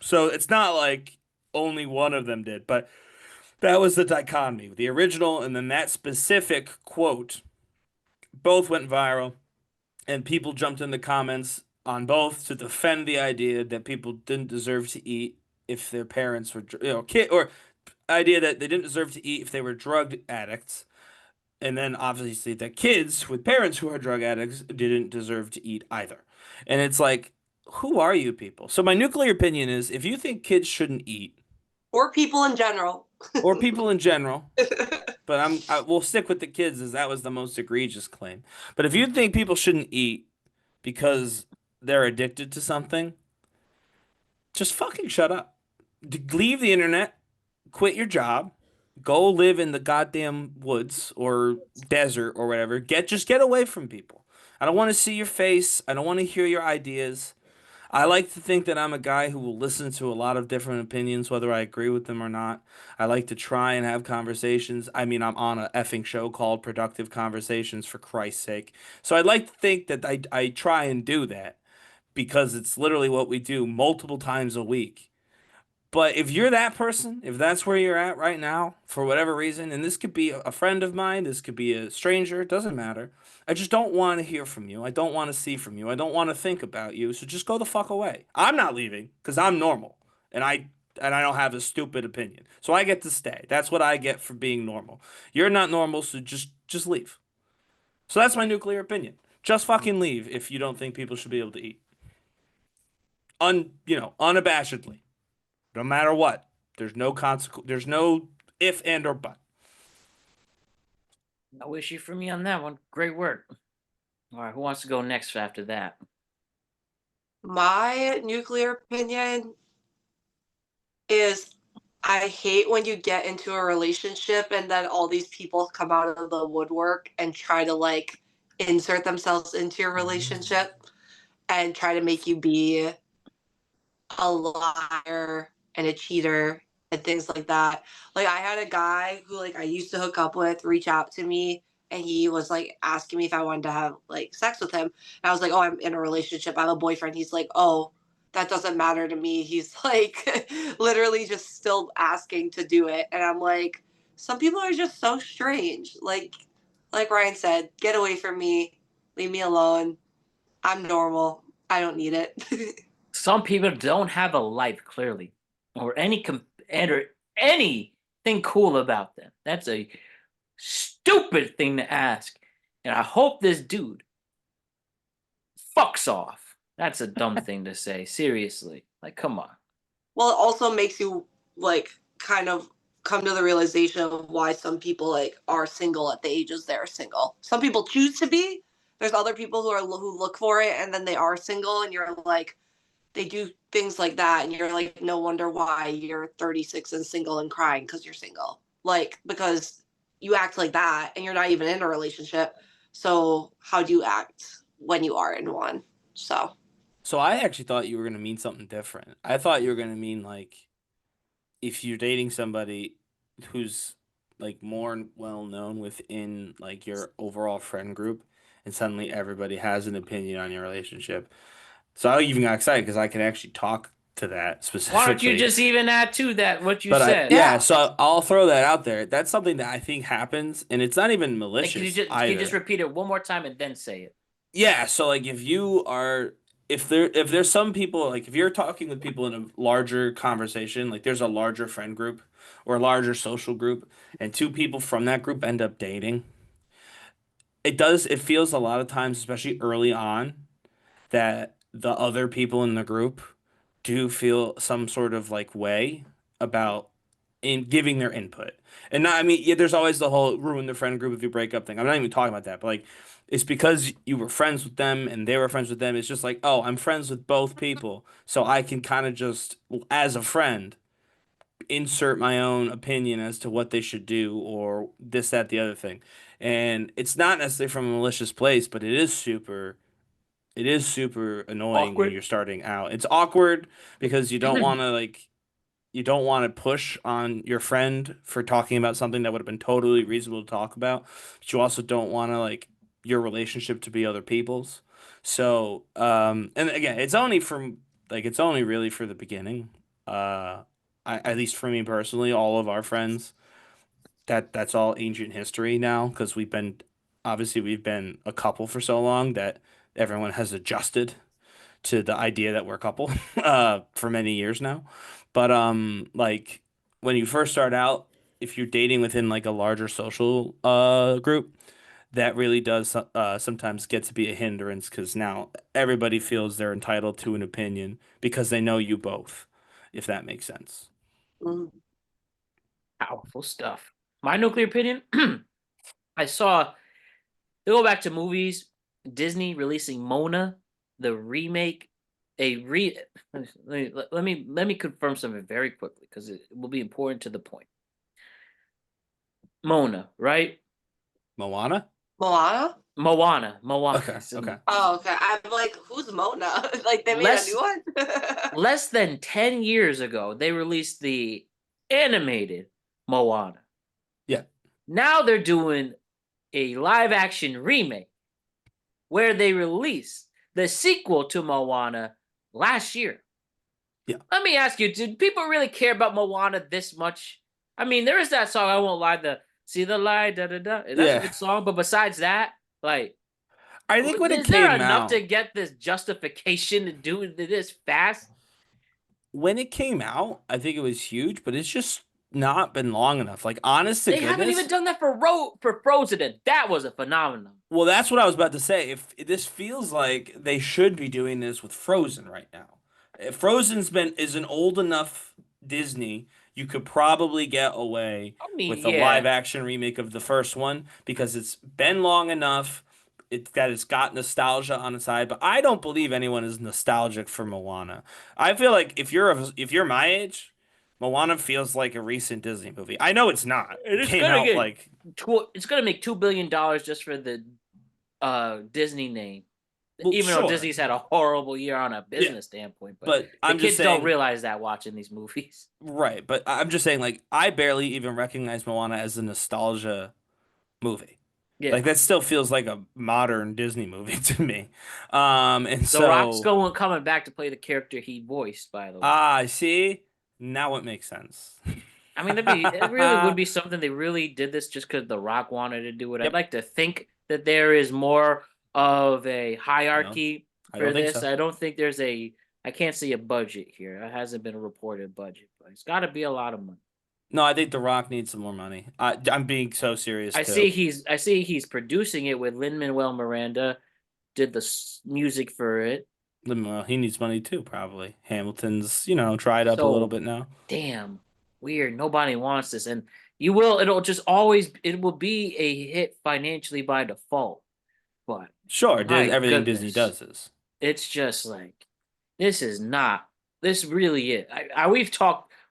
So it's not like only one of them did, but that was the dichotomy. The original and then that specific quote both went viral, and people jumped in the comments on both to defend the idea that people didn't deserve to eat if their parents were, or idea that they didn't deserve to eat if they were drug addicts. And then obviously that kids with parents who are drug addicts didn't deserve to eat either. And it's like, who are you people? So my nuclear opinion is, if you think kids shouldn't eat, or people in general, but we'll stick with the kids as that was the most egregious claim. But if you think people shouldn't eat because they're addicted to something, just fucking shut up. Leave the internet, quit your job, go live in the goddamn woods or desert or whatever. Just get away from people. I don't want to see your face. I don't want to hear your ideas. I like to think that I'm a guy who will listen to a lot of different opinions, whether I agree with them or not. I like to try and have conversations. I mean, I'm on a effing show called Productive Conversations, for Christ's sake. So I'd like to think that I try and do that because it's literally what we do multiple times a week. But if you're that person, if that's where you're at right now, for whatever reason, and this could be a friend of mine, this could be a stranger, it doesn't matter. I just don't want to hear from you. I don't want to see from you. I don't want to think about you. So just go the fuck away. I'm not leaving because I'm normal and I don't have a stupid opinion. So I get to stay. That's what I get for being normal. You're not normal, so just leave. So that's my nuclear opinion. Just fucking leave if you don't think people should be able to eat. Unabashedly. No matter what. There's no consequence. There's no if, and, or but. No issue for me on that one. Great work. All right, who wants to go next after that? My nuclear opinion is I hate when you get into a relationship and then all these people come out of the woodwork and try to insert themselves into your relationship and try to make you be a liar and a cheater and things like that. Like I had a guy who like I used to hook up with reach out to me and he was like asking me if I wanted to have like sex with him. And I was like, "Oh, I'm in a relationship. I have a boyfriend." He's like, "Oh, that doesn't matter to me." He's like literally just still asking to do it. And I'm like, some people are just so strange. Like Ryan said, get away from me. Leave me alone. I'm normal. I don't need it. Some people don't have a life clearly, or or anything cool about them. That's a stupid thing to ask, and I hope this dude fucks off. That's a dumb thing to say. Seriously, like, come on. Well, it also makes you like kind of come to the realization of why some people like are single at the ages they're single. Some people choose to be. There's other people who look for it and then they are single, and you're like, they do things like that, and you're like, no wonder why you're 36 and single and crying because you're single. Like, because you act like that and you're not even in a relationship. So how do you act when you are in one? So I actually thought you were gonna mean something different. I thought you were gonna mean like if you're dating somebody who's like more well known within like your overall friend group, and suddenly everybody has an opinion on your relationship. So I even got excited because I can actually talk to that specifically. Why don't you just even add to that what you But said? yeah, so I'll throw that out there. That's something that I think happens, and it's not even Like, malicious can you just either. repeat it one more time and then say it? Yeah, so like if there's some people like if you're talking with people in a larger conversation, like there's a larger friend group or a larger social group, and two people from that group end up dating, it feels a lot of times, especially early on, that the other people in the group do feel some sort of like way about in giving their input. And not, I mean, yeah, there's always the whole ruin the friend group if you break up thing. I'm not even talking about that, but like it's because you were friends with them and they were friends with them. It's just like, oh, I'm friends with both people, so I can kind of just as a friend insert my own opinion as to what they should do or this, that, the other thing. And it's not necessarily from a malicious place, but it is super annoying when Awkward. you're starting out. It's awkward because you don't want to push on your friend for talking about something that would have been totally reasonable to talk about, but you also don't want to like your relationship to be other people's. So, and again, it's only really for the beginning. At least for me personally, all of our friends, that's all ancient history now because we've been a couple for so long that everyone has adjusted to the idea that we're a couple for many years now. But like when you first start out, if you're dating within like a larger social group, that really does sometimes get to be a hindrance because now everybody feels they're entitled to an opinion because they know you both, if that makes sense. Powerful stuff. My nuclear opinion. I saw. To go back to movies, Disney releasing Mona, the remake. Let me confirm something very quickly because it will be important to the point. Mona, right? Moana? Moana? Moana. Okay. Okay. Oh, okay. I'm like, who's Mona? Like they made a new one? Less than 10 years ago, they released the animated Moana. Yeah. Now they're doing a live action remake where they released the sequel to Moana last year. Yeah. Let me ask you, did people really care about Moana this much? I mean, there is that song, I won't lie, the See the Light, da da da. That's Yeah. a good song, but besides that, like, I think when it is there came enough out, to get this justification to do this fast? when it came out, I think it was huge, but it's just not been long enough. Like, honest to They haven't goodness. even done that for Frozen, and that was a phenomenon. Well, that's what I was about to say. If this feels like they should be doing this with Frozen right now. If is an old enough Disney, you could probably get away I mean, with a yeah. live action remake of the first one because it's been long enough that it's got nostalgia on the side. But I don't believe anyone is nostalgic for Moana. I feel like if you're my age, Moana feels like a recent Disney movie. I know it's not. It It's came gonna out get like it's gonna make $2 billion just for the Disney name. Well, Even though sure. Disney's had a horrible year on a business standpoint, but the I'm kids just saying, don't realize that watching these movies. right? But I'm just saying, like, I barely even recognize Moana as a nostalgia movie. Yeah. Like that still feels like a modern Disney movie to me. And The Rock's coming back to play the character he voiced, by the way. I see. Now it makes sense. I mean, it really would be something they really did this just because The Rock wanted to do it. I'd like to think that there is more of a hierarchy for this. I don't think there's I can't see a budget here. It hasn't been a reported budget, but it's got to be a lot of money. No, I think The Rock needs some more money. I'm being so serious. I see he's producing it with Lin-Manuel Miranda. Did the music for it. He needs money too, probably. Hamilton's, dried up a little bit now. Damn, weird. Nobody wants this, and it will be a hit financially by default. But sure, everything Disney does is. It's just like this really it.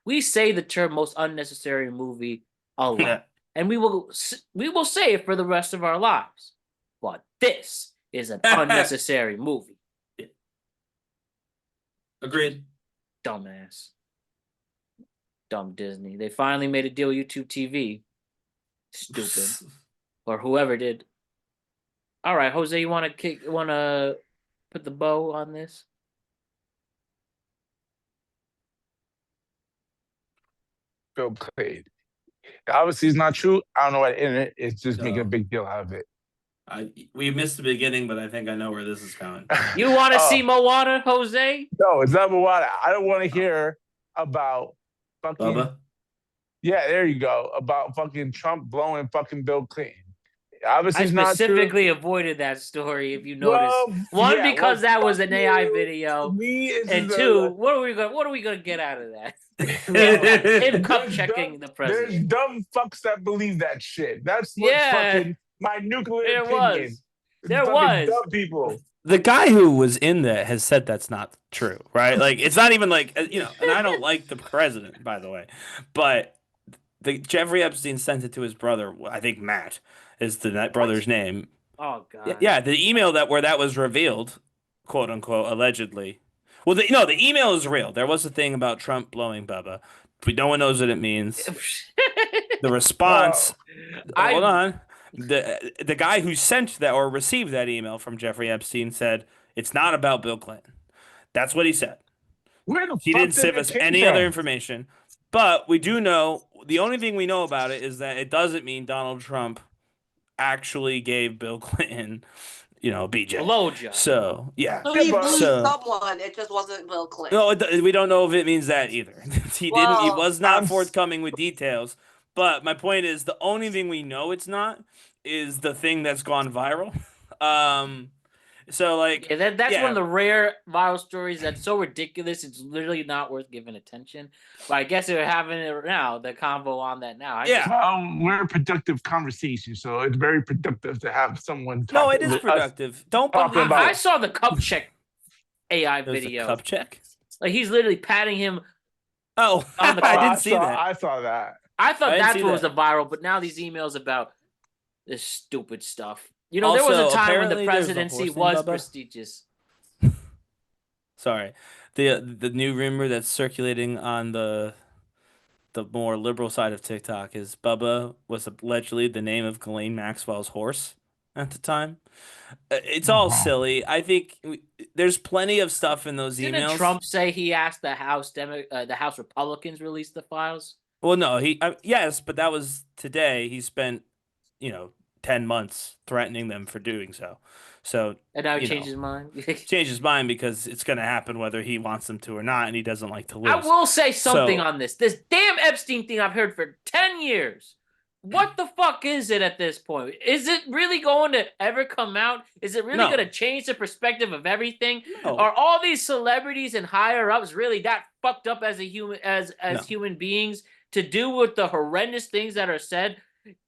We say the term most unnecessary movie a lot, and we will say it for the rest of our lives. But this is an unnecessary movie. Agreed. Dumbass. Dumb Disney. They finally made a deal with YouTube TV. Stupid. Or whoever did. All right, Jose, you want to put the bow on this? Bill Clinton. Obviously, it's not true. I don't know what in it. It's just making a big deal out of it. We missed the beginning, but I think I know where this is going. You want to see Moana, Jose? No, it's not Moana. I don't want to hear about fucking. Bubba? Yeah, there you go. About fucking Trump blowing fucking Bill Clinton. Obviously, I specifically avoided that story. If you notice, because that was an AI video, and two, what are we gonna get out of that? Him cup checking the president. There's dumb fucks that believe that shit. That's what fucking my nuclear opinion. There was dumb people. The guy who was in that has said that's not true, right? Like it's not even like and I don't like the president, by the way, but Jeffrey Epstein sent it to his brother. I think Matt is that brother's name. Oh god. Yeah, the email where that was revealed, quote unquote, allegedly. Well, the email is real. There was a thing about Trump blowing Bubba. No one knows what it means. The response. Hold on. The guy who sent that or received that email from Jeffrey Epstein said it's not about Bill Clinton. That's what he said. He didn't give us any other information. But we do know, the only thing we know about it is that it doesn't mean Donald Trump actually gave Bill Clinton, a BJ. Blowjob. So, yeah. So he blew someone. It just wasn't Bill Clinton. No, we don't know if it means that either. He was not forthcoming with details. But my point is, the only thing we know it's not is the thing that's gone viral. So like that's one of the rare viral stories that's so ridiculous it's literally not worth giving attention. But I guess they're having it now, the convo on that now. We're a productive conversation, so it's very productive to have someone talk. No, it is productive. Don't believe I saw the cup check AI video. Cup check? Like he's literally patting him. Oh, on the I didn't see that. I saw that. I thought that's what was the viral, but now these emails about this stupid stuff. There was a time when the presidency was prestigious. Sorry. The new rumor that's circulating on the more liberal side of TikTok is Bubba was allegedly the name of Ghislaine Maxwell's horse at the time. It's all silly. I think there's plenty of stuff in those emails. Didn't Trump say he asked the House Republicans release the files? Well, no, yes, but that was today. He spent, 10 months threatening them for doing so. So and now he changed his mind. Changed his mind because it's going to happen whether he wants them to or not, and he doesn't like to lose. I will say something on this. This damn Epstein thing I've heard for 10 years. What the fuck is it at this point? Is it really going to ever come out? Is it really going to change the perspective of everything? No. Are all these celebrities and higher ups really that fucked up as a human human beings to do with the horrendous things that are said?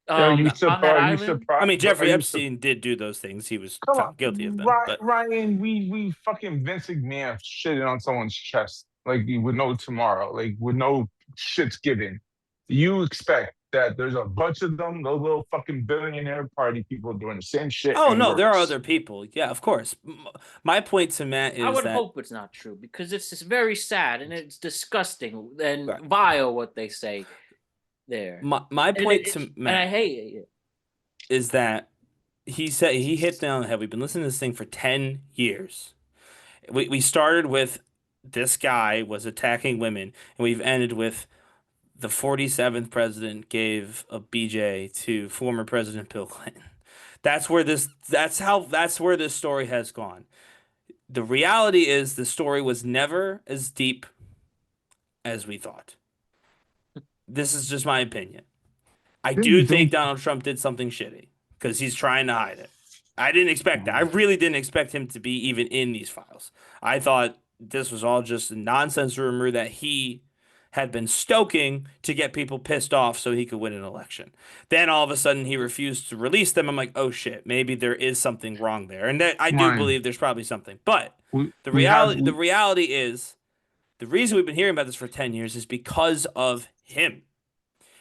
On that island? I mean, Jeffrey Epstein did do those things. He was found guilty of them. Ryan, we fucking Vince McMahon shitting on someone's chest like with no tomorrow, like with no shits given. You expect that there's a bunch of them, those little fucking billionaire party people doing the same shit. Oh and no, there are worse. other people. Yeah, of course. My point to Matt is I would that hope it's not true because it's just very sad and it's disgusting and Right. vile what they say there. my point to and I Matt hate it. is that he said he hit the nail on the head. We've been listening to this thing for 10 years. We started with this guy was attacking women, and we've ended with the 47th president gave a BJ to former President Bill Clinton. That's where this story has gone. The reality is the story was never as deep as we thought. This is just my opinion. I do think Donald Trump did something shitty because he's trying to hide it. I didn't expect that. I really didn't expect him to be even in these files. I thought this was all just a nonsense rumor that he had been stoking to get people pissed off so he could win an election. Then all of a sudden he refused to release them. I'm like, oh shit, maybe there is something wrong there. And that I do believe there's probably something. But the reality is the reason we've been hearing about this for 10 years is because of him.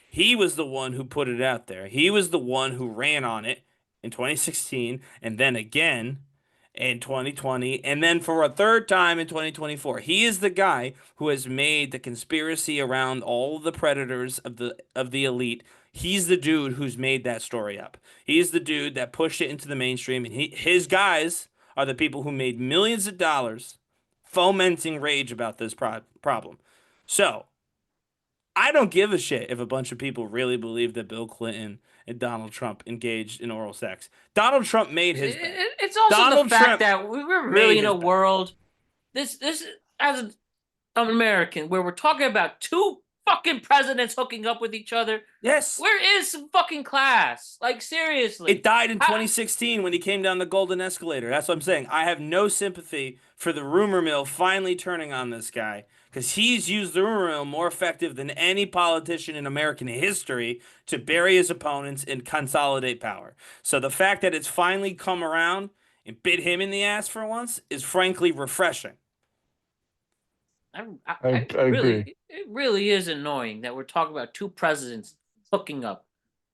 He was the one who put it out there. He was the one who ran on it in 2016 and then again in 2020 and then for a third time in 2024. He is the guy who has made the conspiracy around all the predators of the elite. He's the dude who's made that story up. He's the dude that pushed it into the mainstream, and his guys are the people who made millions of dollars fomenting rage about this problem. So I don't give a shit if a bunch of people really believe that Bill Clinton and Donald Trump engaged in oral sex. Donald Trump made his bet. It's also Donald the fact Trump that we were really made in a his bet. world. This as an American where we're talking about two fucking presidents hooking up with each other. Yes. Where is some fucking class? Like seriously. It died in 2016 when he came down the golden escalator. That's what I'm saying. I have no sympathy for the rumor mill finally turning on this guy because he's used the rumor mill more effective than any politician in American history to bury his opponents and consolidate power. So the fact that it's finally come around and bit him in the ass for once is frankly refreshing. I agree. It really is annoying that we're talking about two presidents hooking up.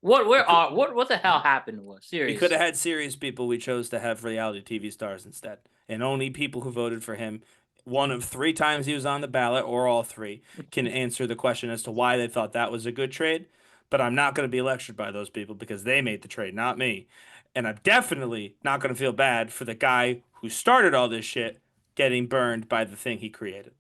What the hell happened to us? Seriously. We could have had serious people. We chose to have reality TV stars instead. And only people who voted for him, one of 3 times he was on the ballot, or all 3, can answer the question as to why they thought that was a good trade. But I'm not going to be lectured by those people because they made the trade, not me. And I'm definitely not going to feel bad for the guy who started all this shit getting burned by the thing he created.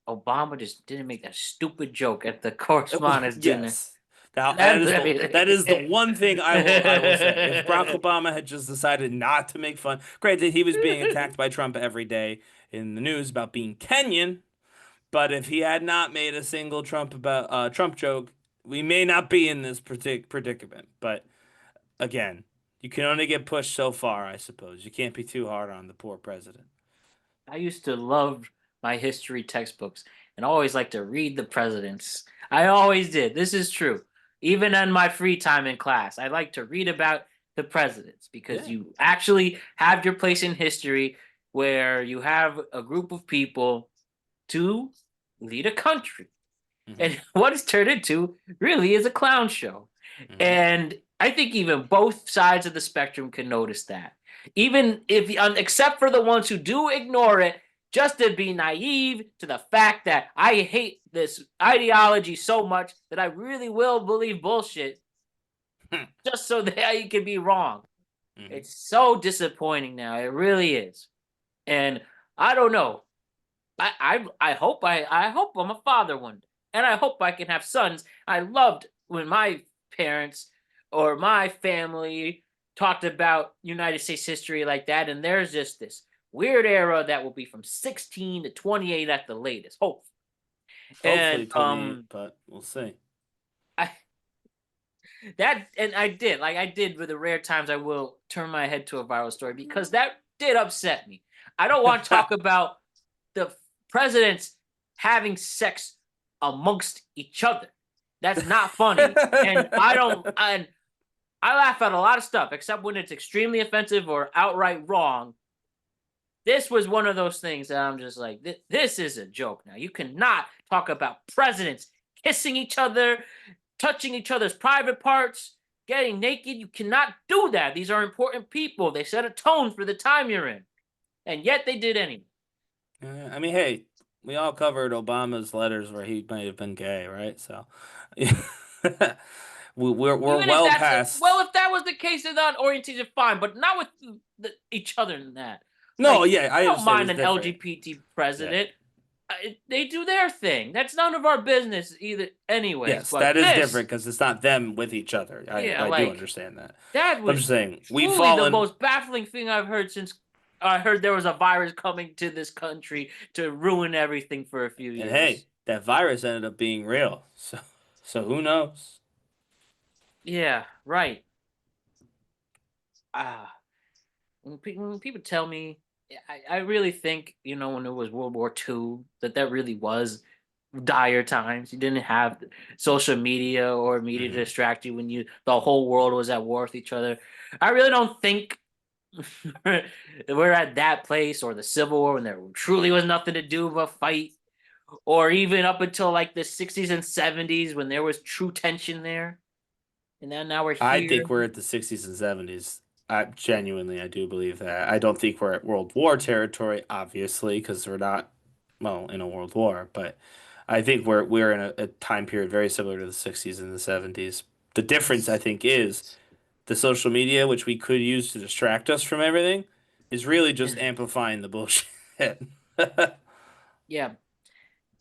Obama just didn't make that stupid joke at the correspondence dinner. Yes. That is the one thing I will say. If Barack Obama had just decided not to make fun, granted, he was being attacked by Trump every day in the news about being Kenyan, but if he had not made a single Trump joke, we may not be in this predicament. But again, you can only get pushed so far, I suppose. You can't be too hard on the poor president. I used to love my history textbooks and always like to read the presidents. I always did. This is true. Even in my free time in class, I like to read about the presidents because you actually have your place in history where you have a group of people to lead a country. Mm-hmm. And what it's turned into really is a clown show. Mm-hmm. And I think even both sides of the spectrum can notice that. Even if, except for the ones who do ignore it, just to be naive to the fact that I hate this ideology so much that I really will believe bullshit just so that I can be wrong. Mm-hmm. It's so disappointing now. It really is. And I don't know. I hope I'm a father one day. And I hope I can have sons. I loved when my parents or my family talked about United States history like that. And there's just this weird era that will be from 16 to 28 at the latest. Hopefully 28, but we'll see. I did with the rare times I will turn my head to a viral story because that did upset me. I don't want to talk about the presidents having sex amongst each other. That's not funny. And I laugh at a lot of stuff except when it's extremely offensive or outright wrong. This was one of those things that I'm just like, this is a joke now. You cannot talk about presidents kissing each other, touching each other's private parts, getting naked. You cannot do that. These are important people. They set a tone for the time you're in. And yet they did anyway. I mean, hey, we all covered Obama's letters where he might have been gay, right? So we're Even well if that's past. if that was the case, they're not orientation, fine, but not with each other in that. No, Like, yeah, I don't understand mind it's an different. LGBT president. They do their thing. That's none of our business either. Anyways, Yes, but that is this, different because it's not them with each other. I do like, understand that. That I'm was just saying we've truly fallen. the most baffling thing I've heard since I heard there was a virus coming to this country to ruin everything for a few years. And hey, that virus ended up being real. So who knows? Yeah, right. When people tell me, I really think, when it was World War II, that really was dire times. You didn't have social media or media to distract you when the whole world was at war with each other. I really don't think we're at that place, or the Civil War, when there truly was nothing to do but fight, or even up until like the 60s and 70s when there was true tension there. And then now we're here. I think we're at the 60s and 70s. I do believe that. I don't think we're at World War territory, obviously, because we're not, in a world war. But I think we're in a time period very similar to the 60s and the 70s. The difference, I think, is the social media, which we could use to distract us from everything, is really just amplifying the bullshit. Yeah,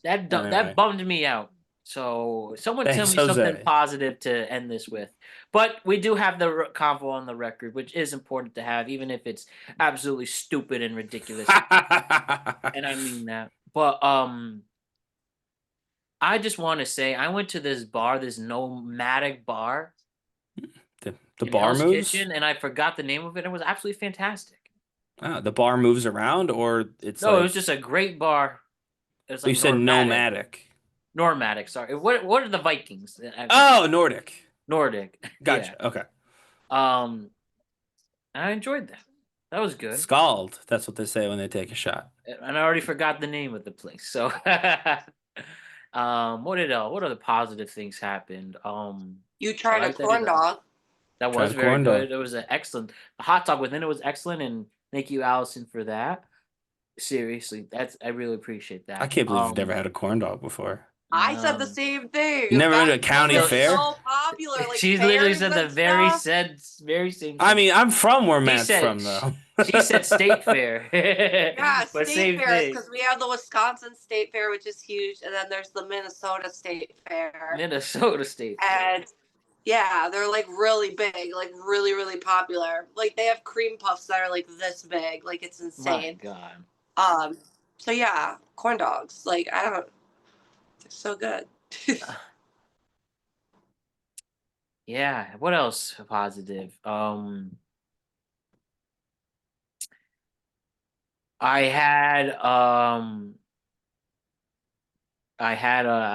that Anyway. bummed me out. So someone tell Thanks, me something Jose. positive to end this with. But we do have the convo on the record, which is important to have, even if it's absolutely stupid and ridiculous. And I mean that. But I just want to say, I went to this bar, this nomadic bar. The bar Hell's moves? Kitchen, and I forgot the name of it. It was absolutely fantastic. The bar moves around, or it's No, it was just a great bar. It was like you said nomadic. nomadic. Sorry. What are the Vikings? Oh, Nordic. Nordic. Gotcha. Yeah. Okay. I enjoyed that. That was good. Scald. That's what they say when they take a shot. And I already forgot the name of the place. So, what other positive things happened? You tried a like that corn it- dog. That Tried was a very corn dog. good. It was an excellent. The hot dog within it was excellent, and thank you, Allison, for that. Seriously, I really appreciate that. I can't believe you've never had a corn dog before. I said the same thing. You never been to a That's county why it's fair? So popular. Like She literally fairs said the and very stuff. very same. I mean, I'm from where She Matt's said- from, though. She said state fair. Yeah, But state same fairs, thing. because we have the Wisconsin State Fair, which is huge, and then there's the Minnesota State Fair. Minnesota State Fair. And yeah, they're like really big, like really, really popular. Like they have cream puffs that are like this big, like it's My insane. God. So yeah, corn dogs. Like they're so good. Yeah. What else positive? I had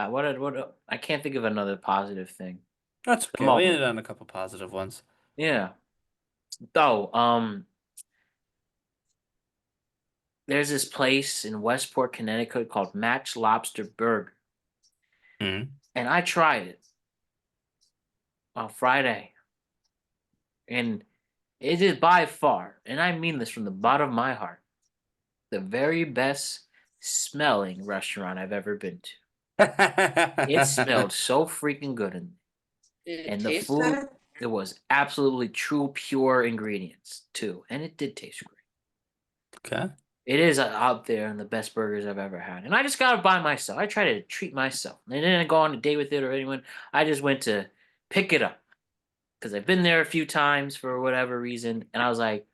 what I can't think of another positive thing. That's okay. Come We on. ended on a couple positive ones. Yeah. So, there's this place in Westport, Connecticut called Match Lobster Burger. Mhm. And I tried it on Friday. And it is by far, and I mean this from the bottom of my heart, the very best smelling restaurant I've ever been to. It smelled so freaking good. And the food, good? it was absolutely true, pure ingredients too. And it did taste great. Okay. It is out there in the best burgers I've ever had. And I just got it by myself. I try to treat myself. I didn't go on a date with it or anyone. I just went to pick it up because I've been there a few times for whatever reason. And I was like,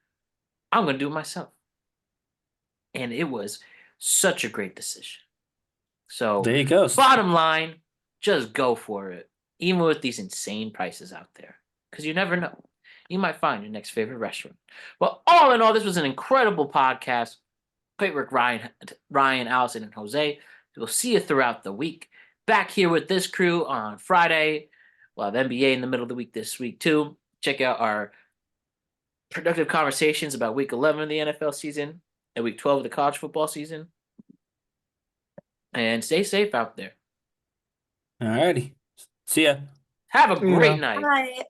I'm going to do it myself. And it was such a great decision. So There you go. bottom line, just go for it. Even with these insane prices out there. Because you never know. You might find your next favorite restaurant. Well, all in all, this was an incredible podcast. Great work, Ryan, Allison, and Jose. We'll see you throughout the week. Back here with this crew on Friday. We'll have NBA in the middle of the week this week, too. Check out our productive conversations about week 11 of the NFL season and week 12 of the college football season. And stay safe out there. All righty. See ya. Have a great Yeah. night. Bye.